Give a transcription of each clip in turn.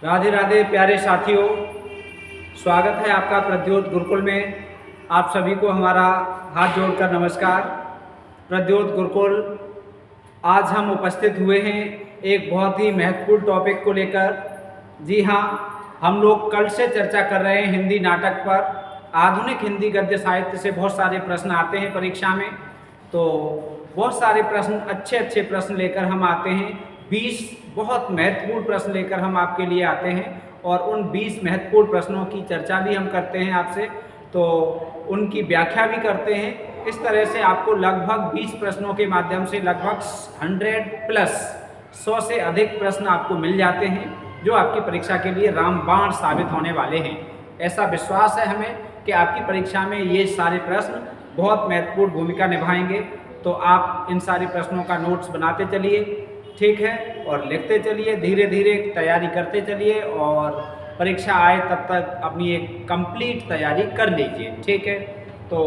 राधे राधे प्यारे साथियों, स्वागत है आपका प्रद्योत गुरुकुल में। आप सभी को हमारा हाथ जोड़कर नमस्कार। प्रद्योत गुरुकुल आज हम उपस्थित हुए हैं एक बहुत ही महत्वपूर्ण टॉपिक को लेकर। जी हाँ, हम लोग कल से चर्चा कर रहे हैं हिंदी नाटक पर। आधुनिक हिंदी गद्य साहित्य से बहुत सारे प्रश्न आते हैं परीक्षा में, तो बहुत सारे प्रश्न अच्छे अच्छे प्रश्न लेकर हम आते हैं। 20 बहुत महत्वपूर्ण प्रश्न लेकर हम आपके लिए आते हैं और उन 20 महत्वपूर्ण प्रश्नों की चर्चा भी हम करते हैं आपसे, तो उनकी व्याख्या भी करते हैं। इस तरह से आपको लगभग 20 प्रश्नों के माध्यम से लगभग 100 से अधिक प्रश्न आपको मिल जाते हैं, जो आपकी परीक्षा के लिए रामबाण साबित होने वाले हैं। ऐसा विश्वास है हमें कि आपकी परीक्षा में ये सारे प्रश्न बहुत महत्वपूर्ण भूमिका निभाएंगे। तो आप इन सारे प्रश्नों का नोट्स बनाते चलिए, ठीक है, और लिखते चलिए, धीरे धीरे तैयारी करते चलिए और परीक्षा आए तब तक अपनी एक कंप्लीट तैयारी कर लीजिए, ठीक है। तो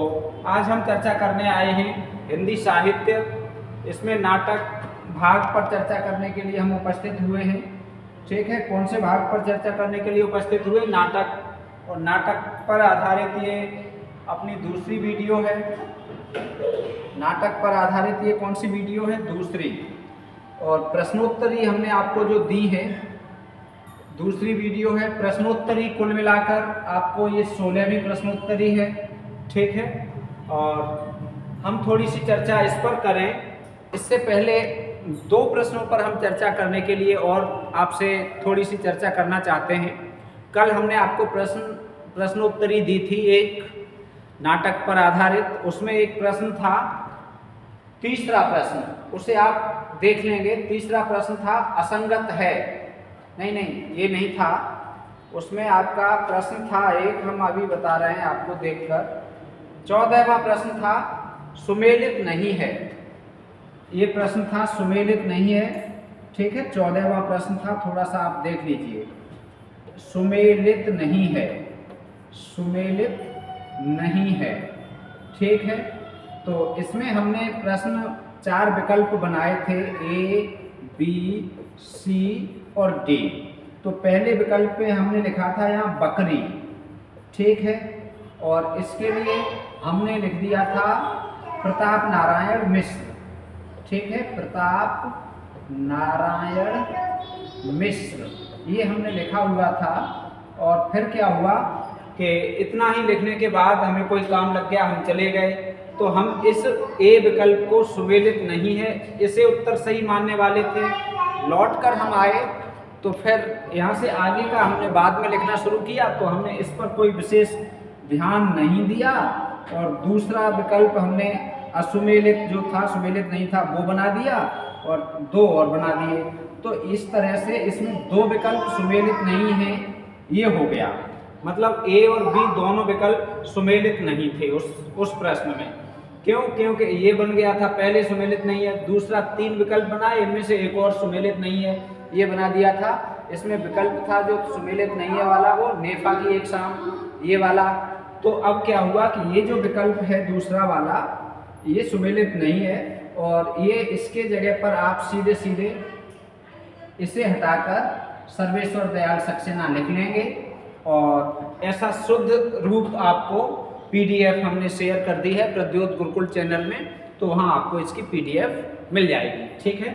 आज हम चर्चा करने आए हैं हिंदी साहित्य। इसमें नाटक भाग पर चर्चा करने के लिए हम उपस्थित हुए हैं, ठीक है। कौन से भाग पर चर्चा करने के लिए उपस्थित हुए? नाटक। और नाटक पर आधारित ये अपनी दूसरी वीडियो है। नाटक पर आधारित ये कौन सी वीडियो है? दूसरी। और प्रश्नोत्तरी हमने आपको जो दी है, दूसरी वीडियो है। प्रश्नोत्तरी कुल मिलाकर आपको ये 16वीं प्रश्नोत्तरी है, ठीक है। और हम थोड़ी सी चर्चा इस पर करें। इससे पहले 2 प्रश्नों पर हम चर्चा करने के लिए और आपसे थोड़ी सी चर्चा करना चाहते हैं। कल हमने आपको प्रश्नोत्तरी दी थी एक नाटक पर आधारित। उसमें एक प्रश्न था, तीसरा प्रश्न, उसे आप देख लेंगे। तीसरा प्रश्न था असंगत है। नहीं, ये नहीं था। उसमें आपका प्रश्न था एक, हम अभी बता रहे हैं आपको देखकर। 14वां प्रश्न था सुमेलित नहीं है। ये प्रश्न था सुमेलित नहीं है, ठीक है। 14वां प्रश्न था, थोड़ा सा आप देख लीजिए। सुमेलित नहीं है, सुमेलित नहीं है, ठीक है। तो इसमें हमने प्रश्न 4 विकल्प बनाए थे, ए, बी, सी और डी। तो पहले विकल्प पे हमने लिखा था यहाँ बकरी, ठीक है। और इसके लिए हमने लिख दिया था प्रताप नारायण मिश्र, ठीक है। प्रताप नारायण मिश्र, ये हमने लिखा हुआ था। और फिर क्या हुआ कि इतना ही लिखने के बाद हमें कोई काम लग गया, हम चले गए, तो हम इस ए विकल्प को सुमेलित नहीं है इसे उत्तर सही मानने वाले थे। लौट कर हम आए तो फिर यहाँ से आगे का हमने बाद में लिखना शुरू किया, तो हमने इस पर कोई विशेष ध्यान नहीं दिया। और दूसरा विकल्प हमने असुमेलित जो था, सुमेलित नहीं था, वो बना दिया और 2 और बना दिए। तो इस तरह से इसमें 2 विकल्प सुमेलित नहीं है, ये हो गया। मतलब ए और बी दोनों विकल्प सुमेलित नहीं थे उस प्रश्न में। क्यों? क्योंकि ये बन गया था पहले सुमेलित नहीं है, दूसरा 3 विकल्प बनाए, इनमें से एक और सुमेलित नहीं है, ये बना दिया था। इसमें विकल्प था जो सुमेलित नहीं है वाला, वो नेफा की एक शाम, ये वाला। तो अब क्या हुआ कि ये जो विकल्प है दूसरा वाला, ये सुमेलित नहीं है, और ये इसके जगह पर आप सीधे सीधे इसे हटाकर सर्वेश्वर दयाल सक्सेना लिख लेंगे। और ऐसा शुद्ध रूप आपको PDF हमने शेयर कर दी है प्रद्योत गुरुकुल चैनल में, तो वहाँ आपको इसकी PDF मिल जाएगी, ठीक है।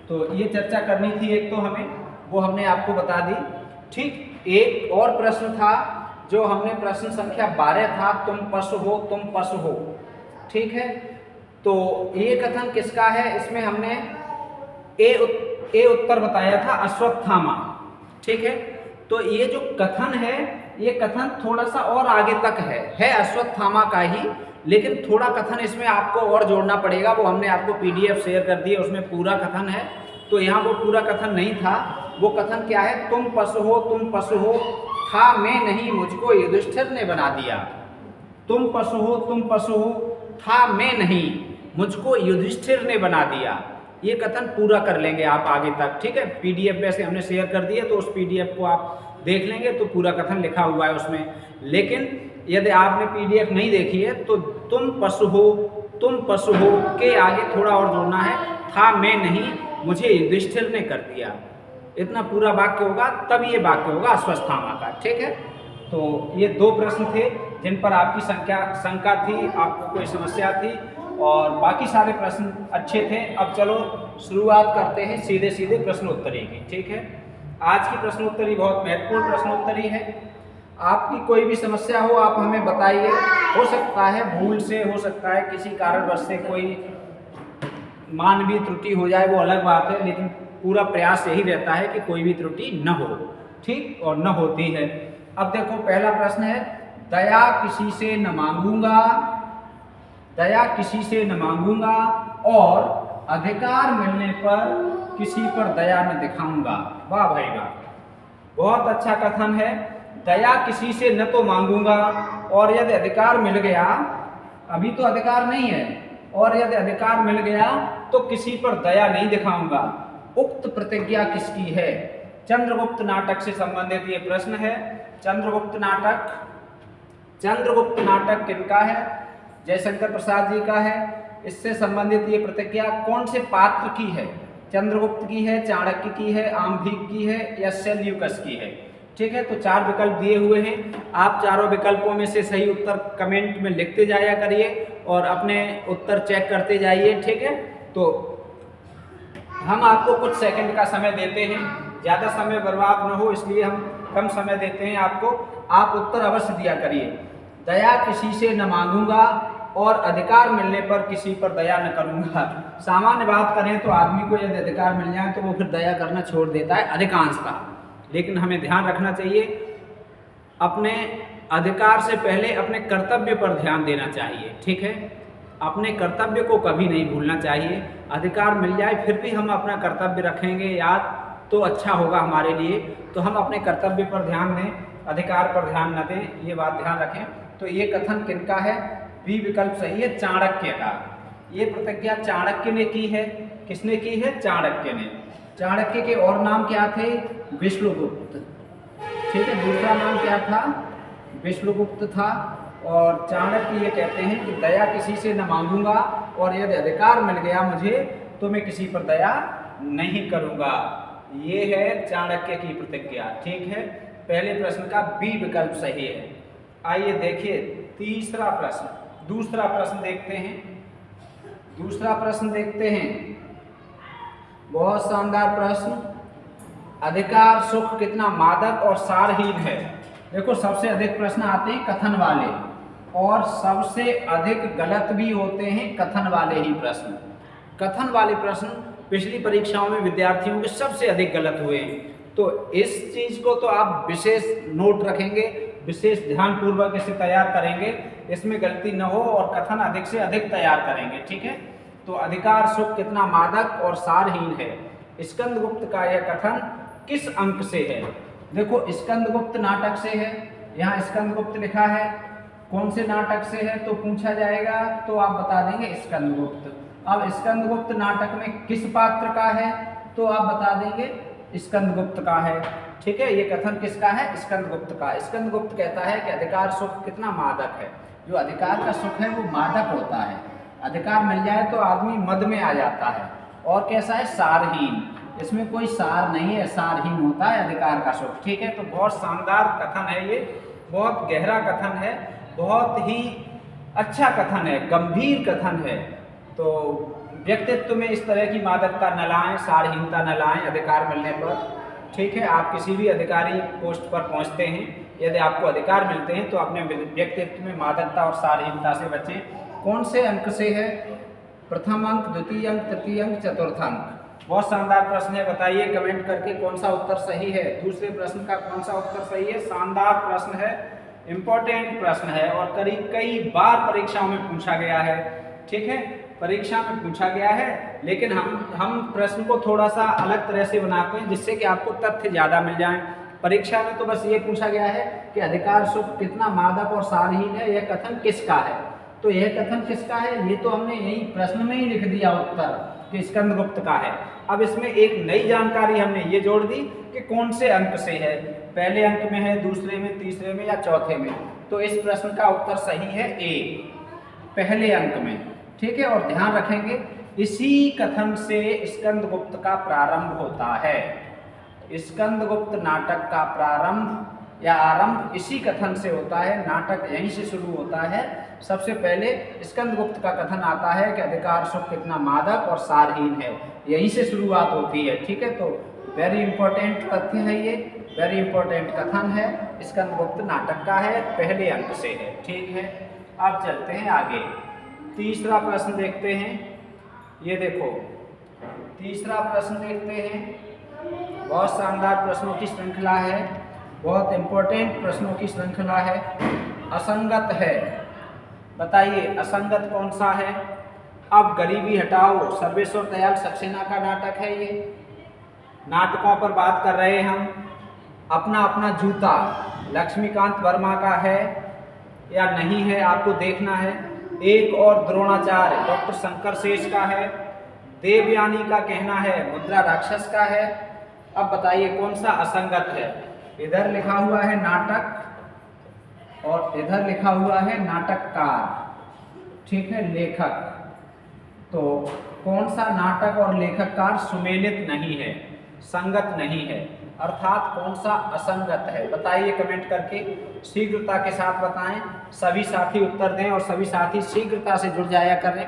तो ये चर्चा करनी थी एक, तो हमें वो हमने आपको बता दी, ठीक। एक और प्रश्न था जो हमने प्रश्न संख्या 12 था, तुम पशु हो, तुम पशु हो, ठीक है। तो ये कथन किसका है? इसमें हमने ए उत्तर बताया था अश्वत्थामा, ठीक है। तो ये जो कथन है, ये कथन थोड़ा सा और आगे तक है अश्वत्थामा का ही, लेकिन थोड़ा कथन इसमें आपको और जोड़ना पड़ेगा। वो हमने आपको PDF शेयर कर दी है, उसमें पूरा कथन है। तो यहाँ वो पूरा कथन नहीं था। वो कथन क्या है? तुम पशु हो, तुम पशु हो, था मैं नहीं, मुझको युधिष्ठिर ने बना दिया। तुम पशु हो, तुम पशु हो, था मैं नहीं, मुझको युधिष्ठिर ने बना दिया। ये कथन पूरा कर लेंगे आप आगे तक, ठीक है। PDF वैसे हमने शेयर कर दी है, तो उस PDF को आप देख लेंगे, तो पूरा कथन लिखा हुआ है उसमें। लेकिन यदि आपने PDF नहीं देखी है तो तुम पशु हो, तुम पशु हो के आगे थोड़ा और जोड़ना है, था मैं नहीं, मुझे युधिष्ठिर ने कर दिया। इतना पूरा वाक्य होगा तब ये वाक्य होगा अश्वस्थामा का। ठीक है, तो ये 2 प्रश्न थे जिन पर आपकी शंका थी, आपको कोई समस्या थी, और बाकी सारे प्रश्न अच्छे थे। अब चलो शुरुआत करते हैं सीधे सीधे प्रश्नोत्तरी की। ठीक है, आज की प्रश्नोत्तरी बहुत महत्वपूर्ण प्रश्नोत्तरी है। आपकी कोई भी समस्या हो आप हमें बताइए। हो सकता है भूल से, हो सकता है किसी कारणवश से कोई मानवीय त्रुटि हो जाए, वो अलग बात है, लेकिन पूरा प्रयास यही रहता है कि कोई भी त्रुटि न हो। ठीक, और न होती है। अब देखो पहला प्रश्न है, दया किसी से न मांगूंगा, दया किसी से न मांगूंगा और अधिकार मिलने पर किसी पर दया न दिखाऊंगा। वाह भाई वाह, बहुत अच्छा कथन है। दया किसी से न तो मांगूंगा, और यदि अधिकार मिल गया, अभी तो अधिकार नहीं है, और यदि अधिकार मिल गया तो किसी पर दया नहीं दिखाऊंगा। उक्त प्रतिज्ञा किसकी है? चंद्रगुप्त नाटक से संबंधित ये प्रश्न है। चंद्रगुप्त नाटक किनका है? जयशंकर प्रसाद जी का है। इससे संबंधित ये प्रतिज्ञा कौन से पात्र की है? चंद्रगुप्त की है, चाणक्य की है, आम्भीक की है, या सेल्यूकस की है? ठीक है, तो 4 विकल्प दिए हुए हैं। आप चारों विकल्पों में से सही उत्तर कमेंट में लिखते जाया करिए और अपने उत्तर चेक करते जाइए। ठीक है, तो हम आपको कुछ सेकंड का समय देते हैं, ज़्यादा समय बर्बाद न हो इसलिए हम कम समय देते हैं आपको। आप उत्तर अवश्य दिया करिए। दया किसी से न मांगूंगा और अधिकार मिलने पर किसी पर दया न करूंगा। सामान्य बात करें तो आदमी को यदि अधिकार मिल जाए तो वो फिर दया करना छोड़ देता है अधिकांशतः, लेकिन हमें ध्यान रखना चाहिए, अपने अधिकार से पहले अपने कर्तव्य पर ध्यान देना चाहिए। ठीक है, अपने कर्तव्य को कभी नहीं भूलना चाहिए। अधिकार मिल जाए फिर भी हम अपना कर्तव्य रखेंगे याद तो अच्छा होगा हमारे लिए। तो हम अपने कर्तव्य पर ध्यान दें, अधिकार पर ध्यान न दें, ये बात ध्यान रखें। तो ये कथन किनका है? बी विकल्प सही है, चाणक्य का। ये प्रतिज्ञा चाणक्य ने की है। किसने की है? चाणक्य ने। चाणक्य के और नाम क्या थे? विष्णुगुप्त। ठीक है, दूसरा नाम क्या था? विष्णुगुप्त था। और चाणक्य ये कहते हैं कि दया किसी से न मांगूंगा और यदि अधिकार मिल गया मुझे तो मैं किसी पर दया नहीं करूंगा। ये है चाणक्य की प्रतिज्ञा। ठीक है, पहले प्रश्न का बी विकल्प सही है। आइए देखिए तीसरा प्रश्न, दूसरा प्रश्न देखते हैं। बहुत शानदार प्रश्न। अधिकार सुख कितना मादक और सारहीन है? देखो सबसे अधिक प्रश्न आते हैं कथन वाले, और सबसे अधिक गलत भी होते हैं कथन वाले ही प्रश्न। कथन वाले प्रश्न पिछली परीक्षाओं में विद्यार्थियों के सबसे अधिक गलत हुए हैं। तो इस चीज़ को तो आप विशेष नोट रखेंगे, विशेष ध्यानपूर्वक इसे तैयार करेंगे, इसमें गलती न हो, और कथन अधिक से अधिक तैयार करेंगे। ठीक है, तो अधिकार सुख कितना मादक और सारहीन है, स्कंदगुप्त का यह कथन किस अंक से है? देखो स्कंदगुप्त नाटक से है, यहाँ स्कंदगुप्त लिखा है। कौन से नाटक से है तो पूछा जाएगा तो आप बता देंगे स्कंदगुप्त। अब स्कंदगुप्त नाटक में किस पात्र का है तो आप बता देंगे स्कंदगुप्त का है। ठीक है, ये कथन किसका है? स्कंदगुप्त का। स्कंदगुप्त कहता है कि अधिकार सुख कितना मादक है। जो अधिकार का सुख है वो मादक होता है, अधिकार मिल जाए तो आदमी मद में आ जाता है। और कैसा है? सारहीन। इसमें कोई सार नहीं है, सारहीन होता है अधिकार का सुख। ठीक है, तो बहुत शानदार कथन है ये, बहुत गहरा कथन है, बहुत ही अच्छा कथन है, गंभीर कथन है। तो व्यक्तित्व में इस तरह की मादकता न लाएं, सारहीनता न लाएं अधिकार मिलने पर। ठीक है, आप किसी भी अधिकारी पोस्ट पर पहुंचते हैं, यदि आपको अधिकार मिलते हैं तो अपने व्यक्तित्व में मादकता और सारहीनता से बचें। कौन से अंक से है? प्रथम अंक, द्वितीय अंक, तृतीय अंक, चतुर्थ अंक। बहुत शानदार प्रश्न है, बताइए कमेंट करके कौन सा उत्तर सही है। दूसरे प्रश्न का कौन सा उत्तर सही है? शानदार प्रश्न है, इम्पोर्टेंट प्रश्न है, और कई बार परीक्षाओं में पूछा गया है। ठीक है, परीक्षा में पूछा गया है, लेकिन हम प्रश्न को थोड़ा सा अलग तरह से बनाते हैं जिससे कि आपको तथ्य ज़्यादा मिल जाएं। परीक्षा में तो बस ये पूछा गया है कि अधिकार सुख कितना मादक और सारहीन है, यह कथन किसका है। तो यह कथन किसका है ये तो हमने यही प्रश्न में ही लिख दिया उत्तर कि स्कंदगुप्त का है। अब इसमें एक नई जानकारी हमने ये जोड़ दी कि कौन से अंक से है, पहले अंक में है, दूसरे में, तीसरे में या चौथे में। तो इस प्रश्न का उत्तर सही है ए, पहले अंक में। ठीक है, और ध्यान रखेंगे इसी कथन से स्कंदगुप्त का प्रारंभ होता है। स्कंदगुप्त नाटक का प्रारंभ या आरंभ इसी कथन से होता है, नाटक यहीं से शुरू होता है। सबसे पहले स्कंदगुप्त का कथन आता है कि अधिकार सुख कितना मादक और सारहीन है, यहीं से शुरुआत होती है। ठीक है, तो वेरी इंपॉर्टेंट तथ्य है ये, वेरी इंपॉर्टेंट कथन है, स्कंदगुप्त नाटक का है, पहले अंक से है। ठीक है, अब चलते हैं आगे, तीसरा प्रश्न देखते हैं। ये देखो तीसरा प्रश्न देखते हैं, बहुत शानदार प्रश्नों की श्रृंखला है, बहुत इंपॉर्टेंट प्रश्नों की श्रृंखला है। असंगत है, बताइए असंगत कौन सा है? अब गरीबी हटाओ सर्वेश्वर दयाल सक्सेना का नाटक है ये। नाटकों पर बात कर रहे हैं हम। अपना अपना जूता लक्ष्मीकांत वर्मा का है या नहीं है, आपको देखना है। एक और द्रोणाचार्य डॉक्टर शंकर शेष का है। देवयानी का कहना है मुद्रा राक्षस का है। अब बताइए कौन सा असंगत है? इधर लिखा हुआ है नाटक और इधर लिखा हुआ है नाटककार, ठीक है, लेखक। तो कौन सा नाटक और लेखककार सुमेलित नहीं है, संगत नहीं है, अर्थात कौन सा असंगत है? बताइए कमेंट करके, शीघ्रता के साथ बताएं। सभी साथी उत्तर दें और सभी साथी शीघ्रता से जुड़ जाया करें।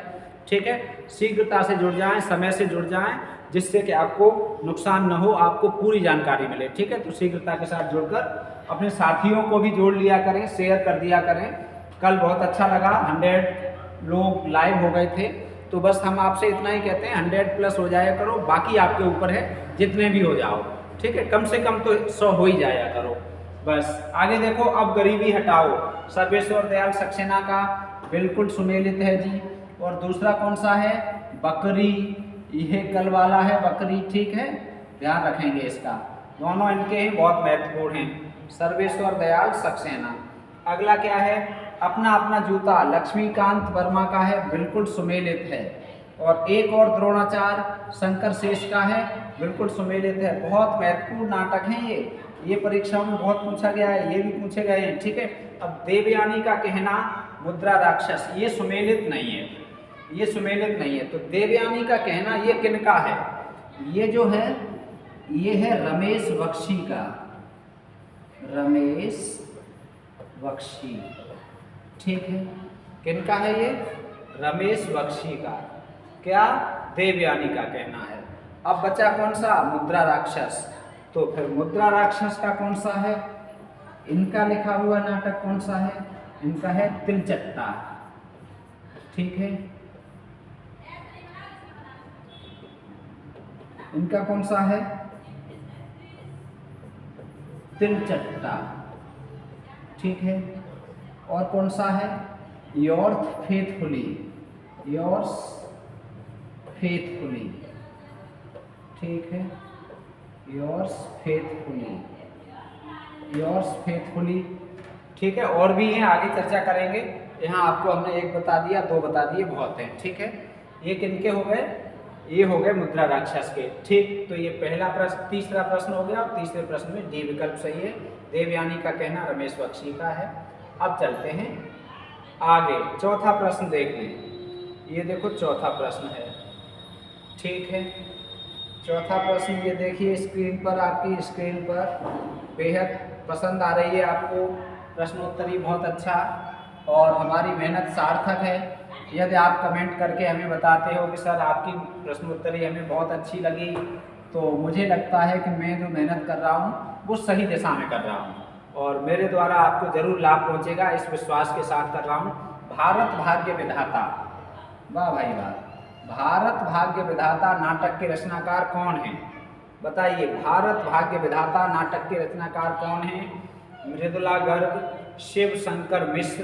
ठीक है, शीघ्रता से जुड़ जाएं, समय से जुड़ जाएं, जिससे कि आपको नुकसान न हो, आपको पूरी जानकारी मिले। ठीक है, तो शीघ्रता के साथ जुड़कर अपने साथियों को भी जोड़ लिया करें, शेयर कर दिया करें। कल बहुत अच्छा लगा, 100 लोग लाइव हो गए थे। तो बस हम आपसे इतना ही कहते हैं, 100+ हो जाया करो, बाकी आपके ऊपर है, जितने भी हो जाओ। ठीक है, कम से कम तो 100 हो ही जाया करो। बस आगे देखो, अब गरीबी हटाओ सर्वेश्वर दयाल सक्सेना का बिल्कुल सुमेलित है जी। और दूसरा कौन सा है? बकरी, यह कल वाला है बकरी। ठीक है, ध्यान रखेंगे इसका, दोनों इनके ही बहुत महत्वपूर्ण हैं, सर्वेश्वर दयाल सक्सेना। अगला क्या है? अपना अपना जूता लक्ष्मीकांत वर्मा का है, बिल्कुल सुमेलित है। और एक और द्रोणाचार्य शंकर शेष का है, बिल्कुल सुमेलित है। बहुत महत्वपूर्ण नाटक हैं ये परीक्षाओं में बहुत पूछा गया है, ये भी पूछे गए हैं। ठीक है, अब देवयानी का कहना मुद्रा राक्षस, ये सुमेलित नहीं है, ये सुमेलित नहीं है। तो देवयानी का कहना ये किनका है? ये जो है ये है रमेश बख्शी का, रमेश बख्शी। ठीक है, किनका है ये? रमेश बख्शी का। क्या? देवयानी का कहना है। अब बचा कौन सा? मुद्रा राक्षस। तो फिर मुद्रा राक्षस का कौन सा है? इनका लिखा हुआ नाटक कौन सा है? इनका है तिलचट्टा। ठीक है, इनका कौन सा है? तिलचट्टा। ठीक है, और कौन सा है? Yours faithfully, yours faithfully. ठीक है, योर्स फेथफुली, योर्स फेथफुली। ठीक है, और भी हैं, आगे चर्चा करेंगे। यहाँ आपको हमने एक बता दिया, 2 बता दिए, बहुत हैं। ठीक है, ये किनके हो गए? ये हो गए मुद्रा राक्षस के। ठीक, तो ये पहला प्रश्न, तीसरा प्रश्न हो गया। और तीसरे प्रश्न में डी विकल्प सही है, देवयानी का कहना रमेश बख्शी का है। अब चलते हैं आगे, चौथा प्रश्न देख लें। ये देखो चौथा प्रश्न है। ठीक है, चौथा प्रश्न ये देखिए स्क्रीन पर, आपकी स्क्रीन पर बेहद पसंद आ रही है आपको प्रश्नोत्तरी, बहुत अच्छा, और हमारी मेहनत सार्थक है। यदि आप कमेंट करके हमें बताते हो कि सर आपकी प्रश्नोत्तरी हमें बहुत अच्छी लगी, तो मुझे लगता है कि मैं जो मेहनत कर रहा हूँ वो सही दिशा में कर रहा हूँ और मेरे द्वारा आपको जरूर लाभ पहुँचेगा, इस विश्वास के साथ कर रहा हूँ। भारत भाग्य विधाता, वाह भाई वाह, भारत भाग्य विधाता नाटक के रचनाकार कौन हैं? बताइए, भारत भाग्य विधाता नाटक के रचनाकार कौन हैं? मृदुला गर्ग, शिव शंकर मिश्र,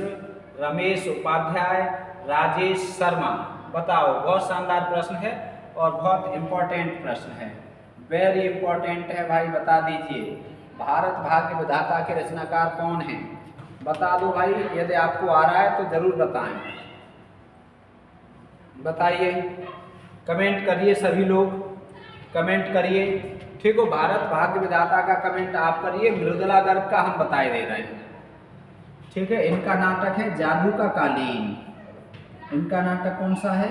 रमेश उपाध्याय, राजेश शर्मा। बताओ, बहुत शानदार प्रश्न है और बहुत इम्पोर्टेंट प्रश्न है, वेरी इम्पोर्टेंट है भाई। बता दीजिए, भारत भाग्य विधाता के रचनाकार कौन हैं? बता दो भाई, यदि आपको आ रहा है तो जरूर बताएं। बताइए, कमेंट करिए, सभी लोग कमेंट करिए। ठीक हो, भारत भाग्य विधाता का कमेंट आप करिए, मृदुला गर्ग का हम बताए दे रहे हैं। ठीक है, इनका नाटक है जादू का कालीन। इनका नाटक कौन सा है?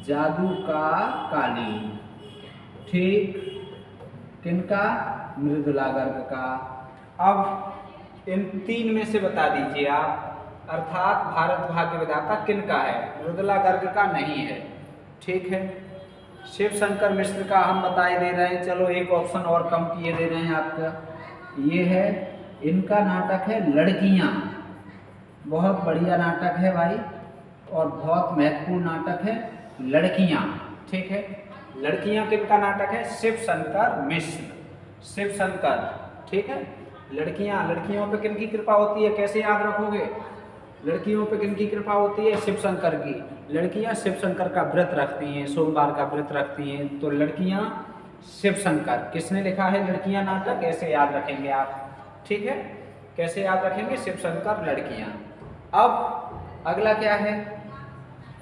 जादू का कालीन। ठीक, किनका? मृदुला गर्ग का। अब इन तीन में से बता दीजिए आप, अर्थात भारत भाग्य विधाता किनका है? मृदुला गर्ग का नहीं है। ठीक है, शिव शंकर मिश्र का हम बताए दे रहे हैं। चलो एक ऑप्शन और कम किए दे रहे हैं आपका, ये है, इनका नाटक है लड़कियां। बहुत बढ़िया नाटक है भाई, और बहुत महत्वपूर्ण नाटक है लड़कियां। ठीक है, लड़कियां किनका नाटक है? शिव शंकर मिश्र, शिव शंकर। ठीक है, लड़कियां, लड़कियों पे किनकी कृपा होती है? कैसे याद रखोगे? लड़कियों पे किनकी कृपा होती है? शिव शंकर की। लड़कियां शिव शंकर का व्रत रखती हैं, सोमवार का व्रत रखती हैं, तो लड़कियां शिव शंकर। किसने लिखा है लड़कियां नाटक? कैसे याद रखेंगे आप? ठीक है, कैसे याद रखेंगे? शिव शंकर, लड़कियां। अब अगला क्या है?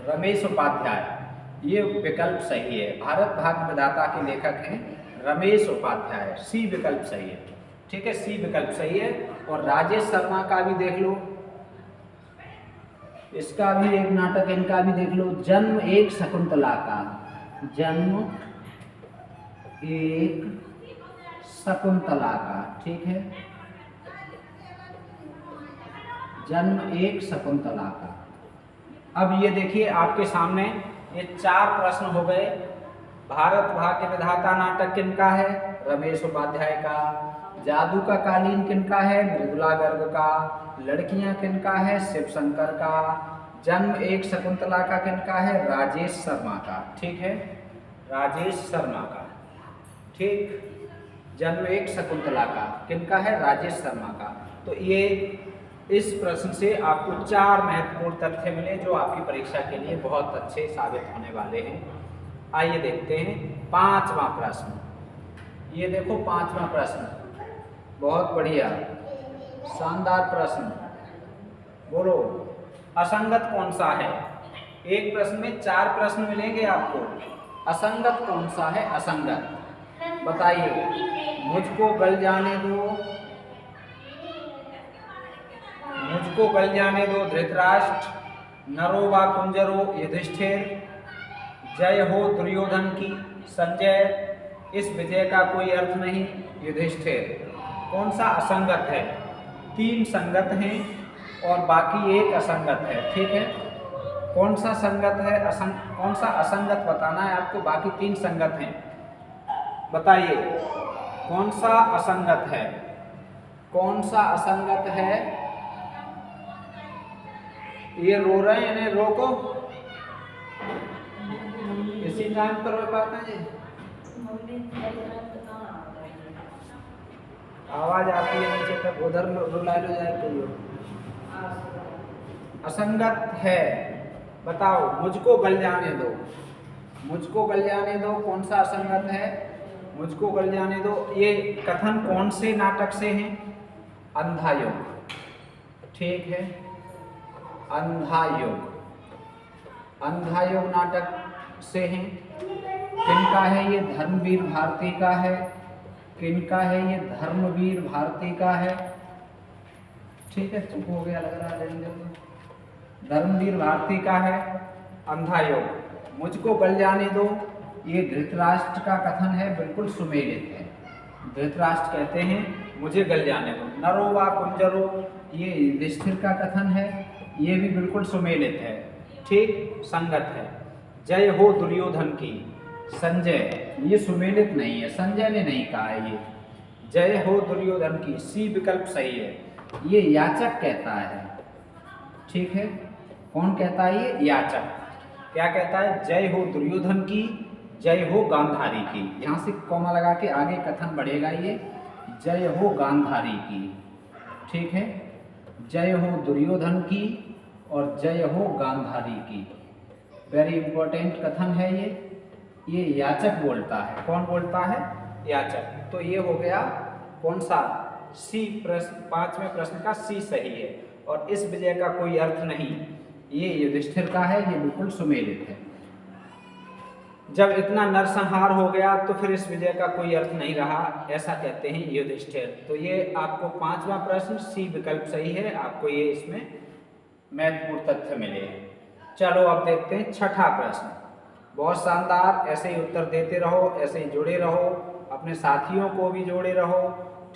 रमेश उपाध्याय। ये विकल्प सही है, भारत भाग्य विधाता के लेखक हैं रमेश उपाध्याय। सी विकल्प सही है। ठीक है, सी विकल्प सही है। और राजेश शर्मा का भी देख लो, इसका भी एक नाटक, इनका भी देख लो, जन्म एक शकुंतला का। जन्म एक शकुंतला का। ठीक है, जन्म एक शकुंतला का। अब ये देखिए आपके सामने ये चार प्रश्न हो गए। भारत भाग्य विधाता नाटक किनका है? रमेश उपाध्याय का। जादू का कालीन किनका है? मृदुला गर्ग का। लड़कियां किनका है? शिव शंकर का। जन्म एक शकुंतला का किनका है? राजेश शर्मा का। ठीक है, राजेश शर्मा का। ठीक, जन्म एक शकुंतला का किनका है? राजेश शर्मा का। तो ये इस प्रश्न से आपको चार महत्वपूर्ण तथ्य मिले जो आपकी परीक्षा के लिए बहुत अच्छे साबित होने वाले हैं। आइए देखते हैं पांचवा प्रश्न। ये देखो पांचवा प्रश्न, बहुत बढ़िया, शानदार प्रश्न। बोलो, असंगत कौन सा है? एक प्रश्न में चार प्रश्न मिलेंगे आपको। असंगत कौन सा है? असंगत बताइए। मुझको गल जाने दो, मुझको गल जाने दो धृतराष्ट्र, नरो वा कुंजरो युधिष्ठिर, जय हो दुर्योधन की, संजय, इस विजय का कोई अर्थ नहीं, युधिष्ठिर। कौन सा असंगत है? तीन संगत हैं और बाकी एक असंगत है। ठीक है, कौन सा संगत है? कौन सा असंगत बताना है आपको, बाकी तीन संगत हैं। बताइए कौन सा असंगत है? कौन सा असंगत है? ये रो रहे हैं, इन्हें रोको। इसी टाइम पर रो पाते हैं जी? आवाज आती है नीचे तक, उधर रुला लो जाए तो। असंगत है, बताओ। मुझको गल जाने दो, मुझको गल जाने दो, कौन सा असंगत है? मुझको गल जाने दो। ये कथन कौन से नाटक से है? अंधा युग। ठीक है, अंधा युग, अंधा युग नाटक से है। किनका है ये? धर्मवीर भारती का है। किनका है ये? धर्मवीर भारती का है। ठीक है, चुप हो गया लग रहा है। धर्मवीर भारती का है अंधा युग। मुझको गल जाने दो, ये धृतराष्ट्र का कथन है, बिल्कुल सुमेलित है। धृतराष्ट्र कहते हैं मुझे गल जाने दो। नरो वा कुंजरो, ये युधिष्ठिर का कथन है, ये भी बिल्कुल सुमेलित है। ठीक, संगत है। जय हो दुर्योधन की, संजय, ये सुमेलित नहीं है, संजय ने नहीं कहा है ये। जय हो दुर्योधन की, सी विकल्प सही है। ये याचक कहता है। ठीक है, कौन कहता है? ये याचक। क्या कहता है? जय हो दुर्योधन की, जय हो गांधारी की। यहाँ से कॉमा लगा के आगे कथन बढ़ेगा ये, जय हो गांधारी की। ठीक है, जय हो दुर्योधन की और जय हो गांधारी की। वेरी इंपॉर्टेंट कथन है ये याचक बोलता है। कौन बोलता है? याचक। तो ये हो गया कौन सा? सी प्रश्न, पांचवें प्रश्न का सी सही है। और इस विजय का कोई अर्थ नहीं, ये युधिष्ठिर का है, ये बिल्कुल सुमेलित है। जब इतना नरसंहार हो गया तो फिर इस विजय का कोई अर्थ नहीं रहा, ऐसा कहते हैं युधिष्ठिर। तो ये आपको पांचवा प्रश्न सी विकल्प सही है, आपको ये इसमें महत्वपूर्ण तथ्य मिले। चलो अब देखते हैं छठा प्रश्न। बहुत शानदार, ऐसे ही उत्तर देते रहो, ऐसे ही जुड़े रहो। अपने साथियों को भी जोड़े रहो,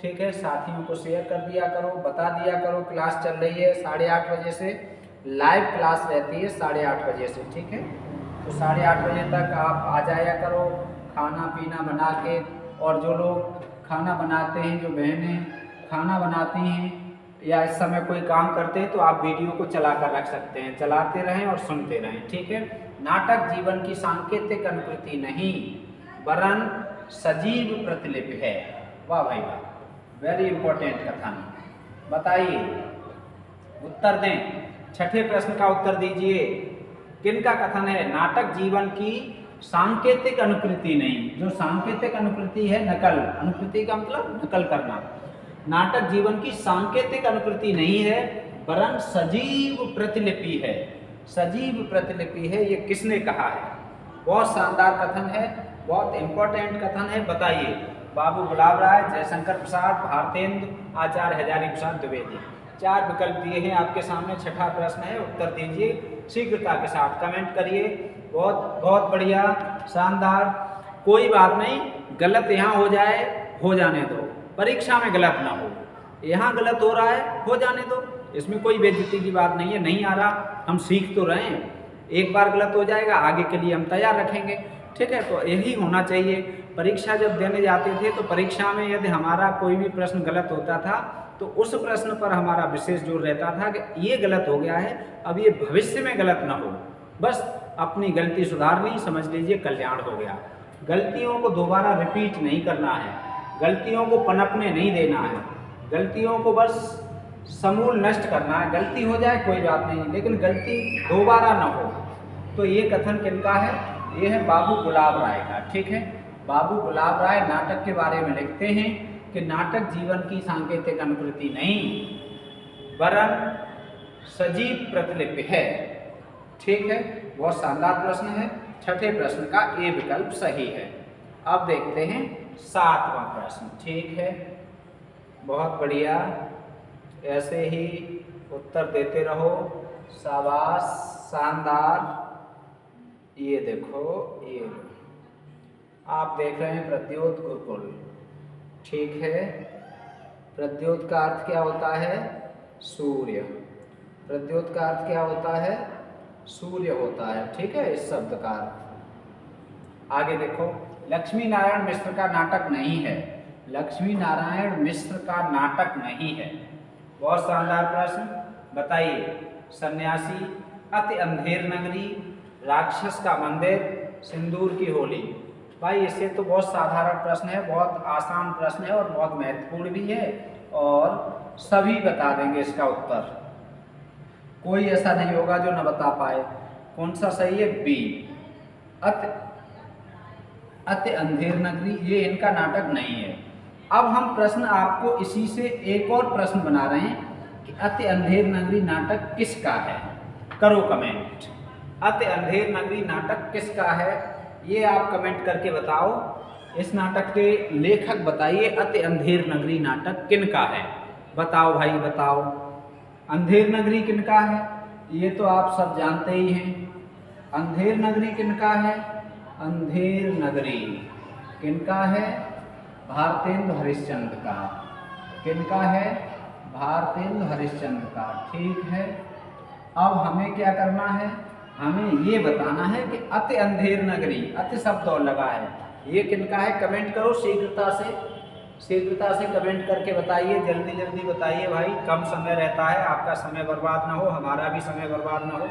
ठीक है। साथियों को शेयर कर दिया करो, बता दिया करो। क्लास चल रही है 8:30 बजे से, लाइव क्लास रहती है 8:30 बजे से, ठीक है। तो 8:30 बजे तक आप आ जाया करो खाना पीना बना के। और जो लोग खाना बनाते हैं, जो बहनें खाना बनाती हैं या इस समय कोई काम करते हैं, तो आप वीडियो को चला कर रख सकते हैं, चलाते रहें और सुनते रहें, ठीक है। नाटक जीवन की सांकेतिक अनुकृति नहीं वरन सजीव प्रतिलिपि है। वाह भाई वाह, वेरी इंपॉर्टेंट कथन। बताइए, उत्तर दें। छठे प्रश्न का उत्तर दीजिए। किनका कथन है? नाटक जीवन की सांकेतिक अनुकृति नहीं। जो सांकेतिक अनुकृति है, नकल, अनुकृति का मतलब नकल करना। नाटक जीवन की सांकेतिक अनुकृति नहीं है वरन सजीव प्रतिलिपि है। सजीव प्रतिलिपि है, ये किसने कहा है? बहुत शानदार कथन है, बहुत इंपॉर्टेंट कथन है। बताइए। बाबू गुलाब राय, जयशंकर प्रसाद, भारतेंदु, आचार्य हजारी प्रसाद द्विवेदी। 4 विकल्प दिए हैं आपके सामने। छठा प्रश्न है, उत्तर दीजिए शीघ्रता के साथ, कमेंट करिए। बहुत बहुत बढ़िया, शानदार। कोई बात नहीं, गलत यहाँ हो जाए, हो जाने दो, परीक्षा में गलत ना हो। यहाँ गलत हो रहा है, हो जाने दो, इसमें कोई बेइज्जती की बात नहीं है। नहीं आ रहा, हम सीख तो रहे हैं। एक बार गलत हो जाएगा, आगे के लिए हम तैयार रखेंगे, ठीक है। तो यही होना चाहिए। परीक्षा जब देने जाते थे तो परीक्षा में यदि हमारा कोई भी प्रश्न गलत होता था तो उस प्रश्न पर हमारा विशेष जोर रहता था कि ये गलत हो गया है, अब ये भविष्य में गलत ना हो। बस अपनी गलती सुधारनी, समझ लीजिए कल्याण हो गया। गलतियों को दोबारा रिपीट नहीं करना है, गलतियों को पनपने नहीं देना है, गलतियों को बस समूल नष्ट करना है। गलती हो जाए कोई बात नहीं, लेकिन गलती दोबारा ना हो। तो ये कथन किनका है? ये है बाबू गुलाब राय का, ठीक है। बाबू गुलाब राय नाटक के बारे में लिखते हैं कि नाटक जीवन की सांकेतिक अनुकृति नहीं वरन सजीव प्रतिलिपि है, ठीक है। बहुत शानदार प्रश्न है। छठे प्रश्न का ए विकल्प सही है। अब देखते हैं 7वां प्रश्न, ठीक है। बहुत बढ़िया, ऐसे ही उत्तर देते रहो, शाबाश, शानदार। ये देखो, ये आप देख रहे हैं प्रद्योत गुरुकुल, ठीक है। प्रद्योत का अर्थ क्या होता है? सूर्य। प्रद्योत का अर्थ क्या होता है? सूर्य होता है, ठीक है, इस शब्द का अर्थ। आगे देखो, लक्ष्मी नारायण मिश्र का नाटक नहीं है। लक्ष्मी नारायण मिश्र का नाटक नहीं है। बहुत शानदार प्रश्न। बताइए। सन्यासी, अति अंधेर नगरी, राक्षस का मंदिर, सिंदूर की होली। भाई इससे तो बहुत साधारण प्रश्न है, बहुत आसान प्रश्न है और बहुत महत्वपूर्ण भी है, और सभी बता देंगे इसका उत्तर। कोई ऐसा नहीं होगा जो न बता पाए। कौन सा सही है? बी, अति अंधेर नगरी, ये इनका नाटक नहीं है। अब हम प्रश्न आपको इसी से एक और प्रश्न बना रहे हैं कि अति अंधेर नगरी नाटक किसका है? करो कमेंट। अति अंधेर नगरी नाटक किसका है, ये आप कमेंट करके बताओ। इस नाटक के लेखक बताइए। अति अंधेर नगरी नाटक किनका है? बताओ भाई, बताओ। अंधेर नगरी किनका है? ये तो आप सब जानते ही हैं। अंधेर नगरी किनका है? अंधेर नगरी किनका है? भारतेंदु हरिश्चंद्र का। किनका है? भारतेंदु हरिश्चंद्र का, ठीक है। अब हमें क्या करना है? हमें ये बताना है कि अति अंधेर नगरी, अति शब्द और लगा है, ये किनका है? कमेंट करो शीघ्रता से कमेंट करके बताइए। जल्दी जल्दी बताइए भाई, कम समय रहता है, आपका समय बर्बाद ना हो, हमारा भी समय बर्बाद ना हो।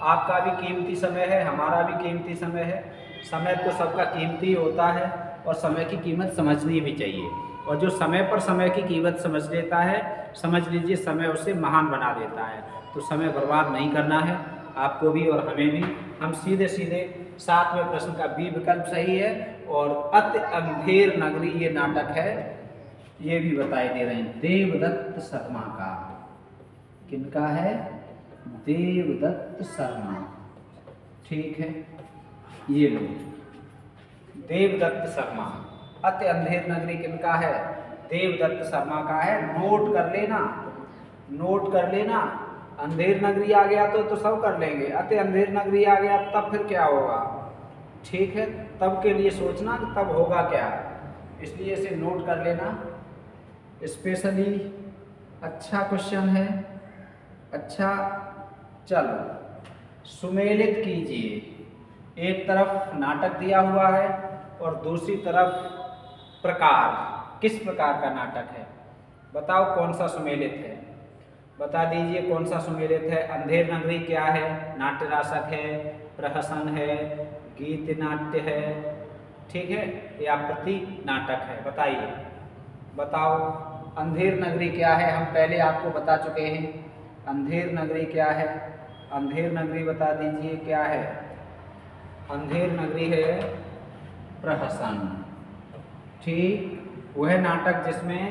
आपका भी कीमती समय है, हमारा भी कीमती समय है। समय तो सबका कीमती होता है और समय की कीमत समझनी भी चाहिए। और जो समय पर समय की कीमत समझ लेता है, समझ लीजिए समय उसे महान बना देता है। तो समय बर्बाद नहीं करना है, आपको भी और हमें भी। हम सीधे 7वें प्रश्न का बी विकल्प सही है। और अति अंधेर नगरी ये नाटक है, ये भी बताए दे रहे हैं, देवदत्त शर्मा का। किनका है? देवदत्त शर्मा, ठीक है। ये लो, देवदत्त शर्मा। अति अंधेर नगरी किनका है? देवदत्त शर्मा का है। नोट कर लेना, नोट कर लेना। अंधेर नगरी आ गया तो सब कर लेंगे, अति अंधेर नगरी आ गया तब फिर क्या होगा? ठीक है, तब के लिए सोचना कि तब होगा क्या। इसलिए इसे नोट कर लेना। स्पेशली अच्छा क्वेश्चन है। अच्छा, चलो सुमेलित कीजिए। एक तरफ नाटक दिया हुआ है और दूसरी तरफ प्रकार, किस प्रकार का नाटक है, बताओ कौन सा सुमेलित है। बता दीजिए कौन सा सुमेलित है। अंधेर नगरी क्या है? नाट्य रासक है, प्रहसन है, गीत नाट्य है, ठीक है, या प्रतीक नाटक है? बताइए, बताओ अंधेर नगरी क्या है? हम पहले आपको बता चुके हैं अंधेर नगरी क्या है। अंधेर नगरी बता दीजिए क्या है। अंधेर नगरी है प्रहसन, ठीक। वह नाटक जिसमें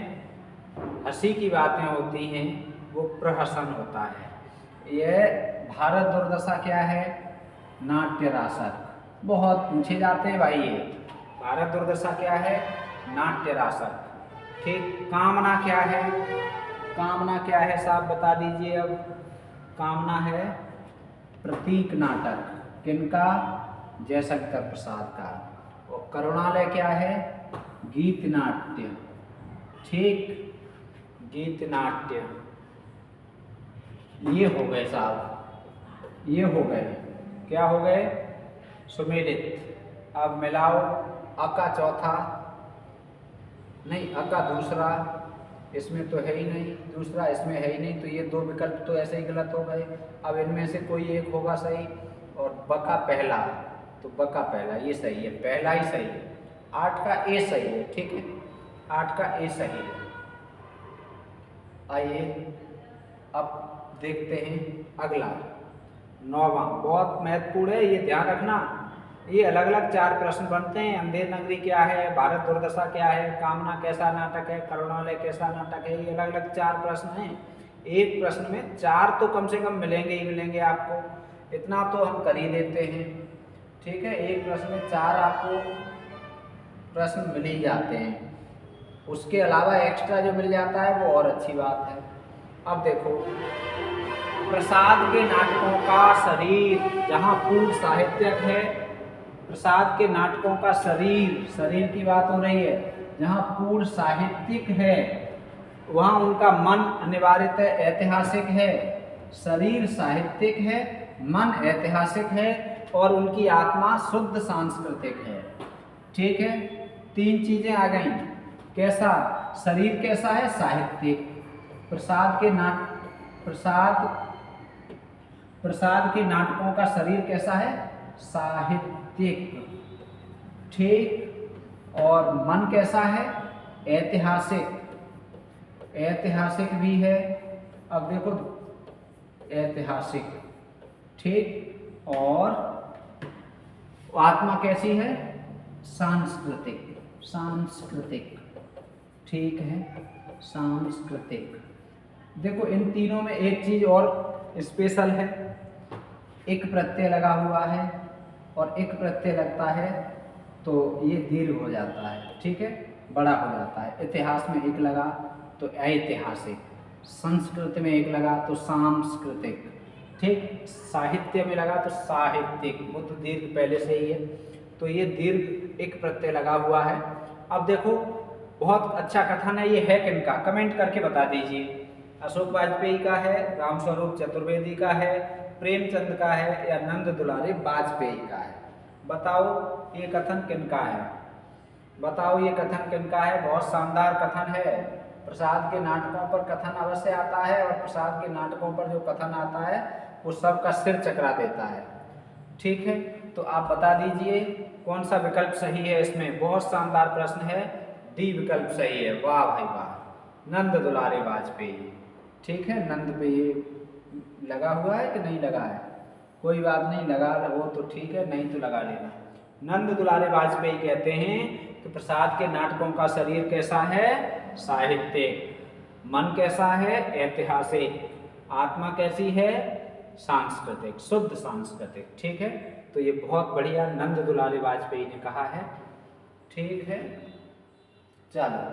हंसी की बातें होती हैं वो प्रहसन होता है। यह भारत दुर्दशा क्या है? नाट्य रासक। बहुत पूछे जाते हैं भाई ये। भारत दुर्दशा क्या है? नाट्य रासक, ठीक। कामना क्या है? कामना क्या है साहब बता दीजिए। अब कामना है प्रतीक नाटक, किनका? जयशंकर प्रसाद का। और करुणालय क्या है? गीत नाट्य, ठीक, गीत नाट्य। ये हो गए साहब, ये हो गए। क्या हो गए? सुमेलित। अब मिलाओ। अ का चौथा, नहीं अ का दूसरा, इसमें तो है ही नहीं, दूसरा इसमें है ही नहीं, तो ये दो विकल्प तो ऐसे ही गलत हो गए। अब इनमें से कोई एक होगा सही। और ब का पहला, तो ब का पहला ये सही है, पहला ही सही है। 8 का ए सही है, ठीक है, 8 का ए सही है। आइए अब देखते हैं अगला 9वां। बहुत महत्वपूर्ण है, ये ध्यान रखना। ये अलग अलग 4 प्रश्न बनते हैं। अंधेर नगरी क्या है, भारत दुर्दशा क्या है, कामना कैसा नाटक है, करुणालय कैसा नाटक है, ये अलग अलग 4 प्रश्न हैं। एक प्रश्न में 4 तो कम से कम मिलेंगे ही मिलेंगे आपको, इतना तो हम कर ही देते हैं, ठीक है। एक प्रश्न में 4 आपको प्रश्न मिल ही जाते हैं। उसके अलावा एक्स्ट्रा जो मिल जाता है वो और अच्छी बात है। अब देखो, प्रसाद के नाटकों का शरीर, जहाँ पूर्ण साहित्यक है, प्रसाद के नाटकों का शरीर, शरीर की बात हो रही है, जहाँ पूर्ण साहित्यिक है वहाँ उनका मन अनिवार्यतः ऐतिहासिक है। शरीर साहित्यिक है, मन ऐतिहासिक है और उनकी आत्मा शुद्ध सांस्कृतिक है, ठीक है। 3 चीजें आ गई। कैसा शरीर, कैसा है? साहित्यिक। प्रसाद के नाटकों का शरीर कैसा है? साहित्यिक, ठीक। और मन कैसा है? ऐतिहासिक, ऐतिहासिक भी है। अब देखो, ऐतिहासिक, ठीक। और आत्मा कैसी है? सांस्कृतिक, सांस्कृतिक, ठीक है, सांस्कृतिक। देखो इन तीनों में एक चीज और स्पेशल है, एक प्रत्यय लगा हुआ है और एक प्रत्यय लगता है तो ये दीर्घ हो जाता है, ठीक है, बड़ा हो जाता है। इतिहास में एक लगा तो ऐतिहासिक, संस्कृत में एक लगा तो सांस्कृतिक, ठीक। साहित्य में लगा तो साहित्यिक, वो तो दीर्घ पहले से ही है, तो ये दीर्घ एक प्रत्यय लगा हुआ है। अब देखो बहुत अच्छा कथन है, ये है किनका? कमेंट करके बता दीजिए। अशोक वाजपेयी का है, रामस्वरूप चतुर्वेदी का है, प्रेमचंद का है या नंद दुलारी वाजपेयी का है? बताओ ये कथन किनका है? बताओ ये कथन किनका है? बहुत शानदार कथन है। प्रसाद के नाटकों पर कथन अवश्य आता है और प्रसाद के नाटकों पर जो कथन आता है वो सबका सिर चकरा देता है, ठीक है। तो आप बता दीजिए कौन सा विकल्प सही है इसमें। बहुत शानदार प्रश्न है, डी विकल्प सही है। वाह भाई वाह, नंद दुलारे वाजपेयी, ठीक है। नंद पे ये लगा हुआ है कि नहीं लगा है? कोई बात नहीं, लगा वो तो ठीक है, नहीं तो लगा लेना। नंद दुलारे वाजपेयी कहते हैं कि प्रसाद के नाटकों का शरीर कैसा है? साहित्यिक। मन कैसा है? ऐतिहासिक। आत्मा कैसी है? सांस्कृतिक, शुद्ध सांस्कृतिक, ठीक है। तो ये बहुत बढ़िया नंद दुलारे वाजपेयी ने कहा है, ठीक है। चलो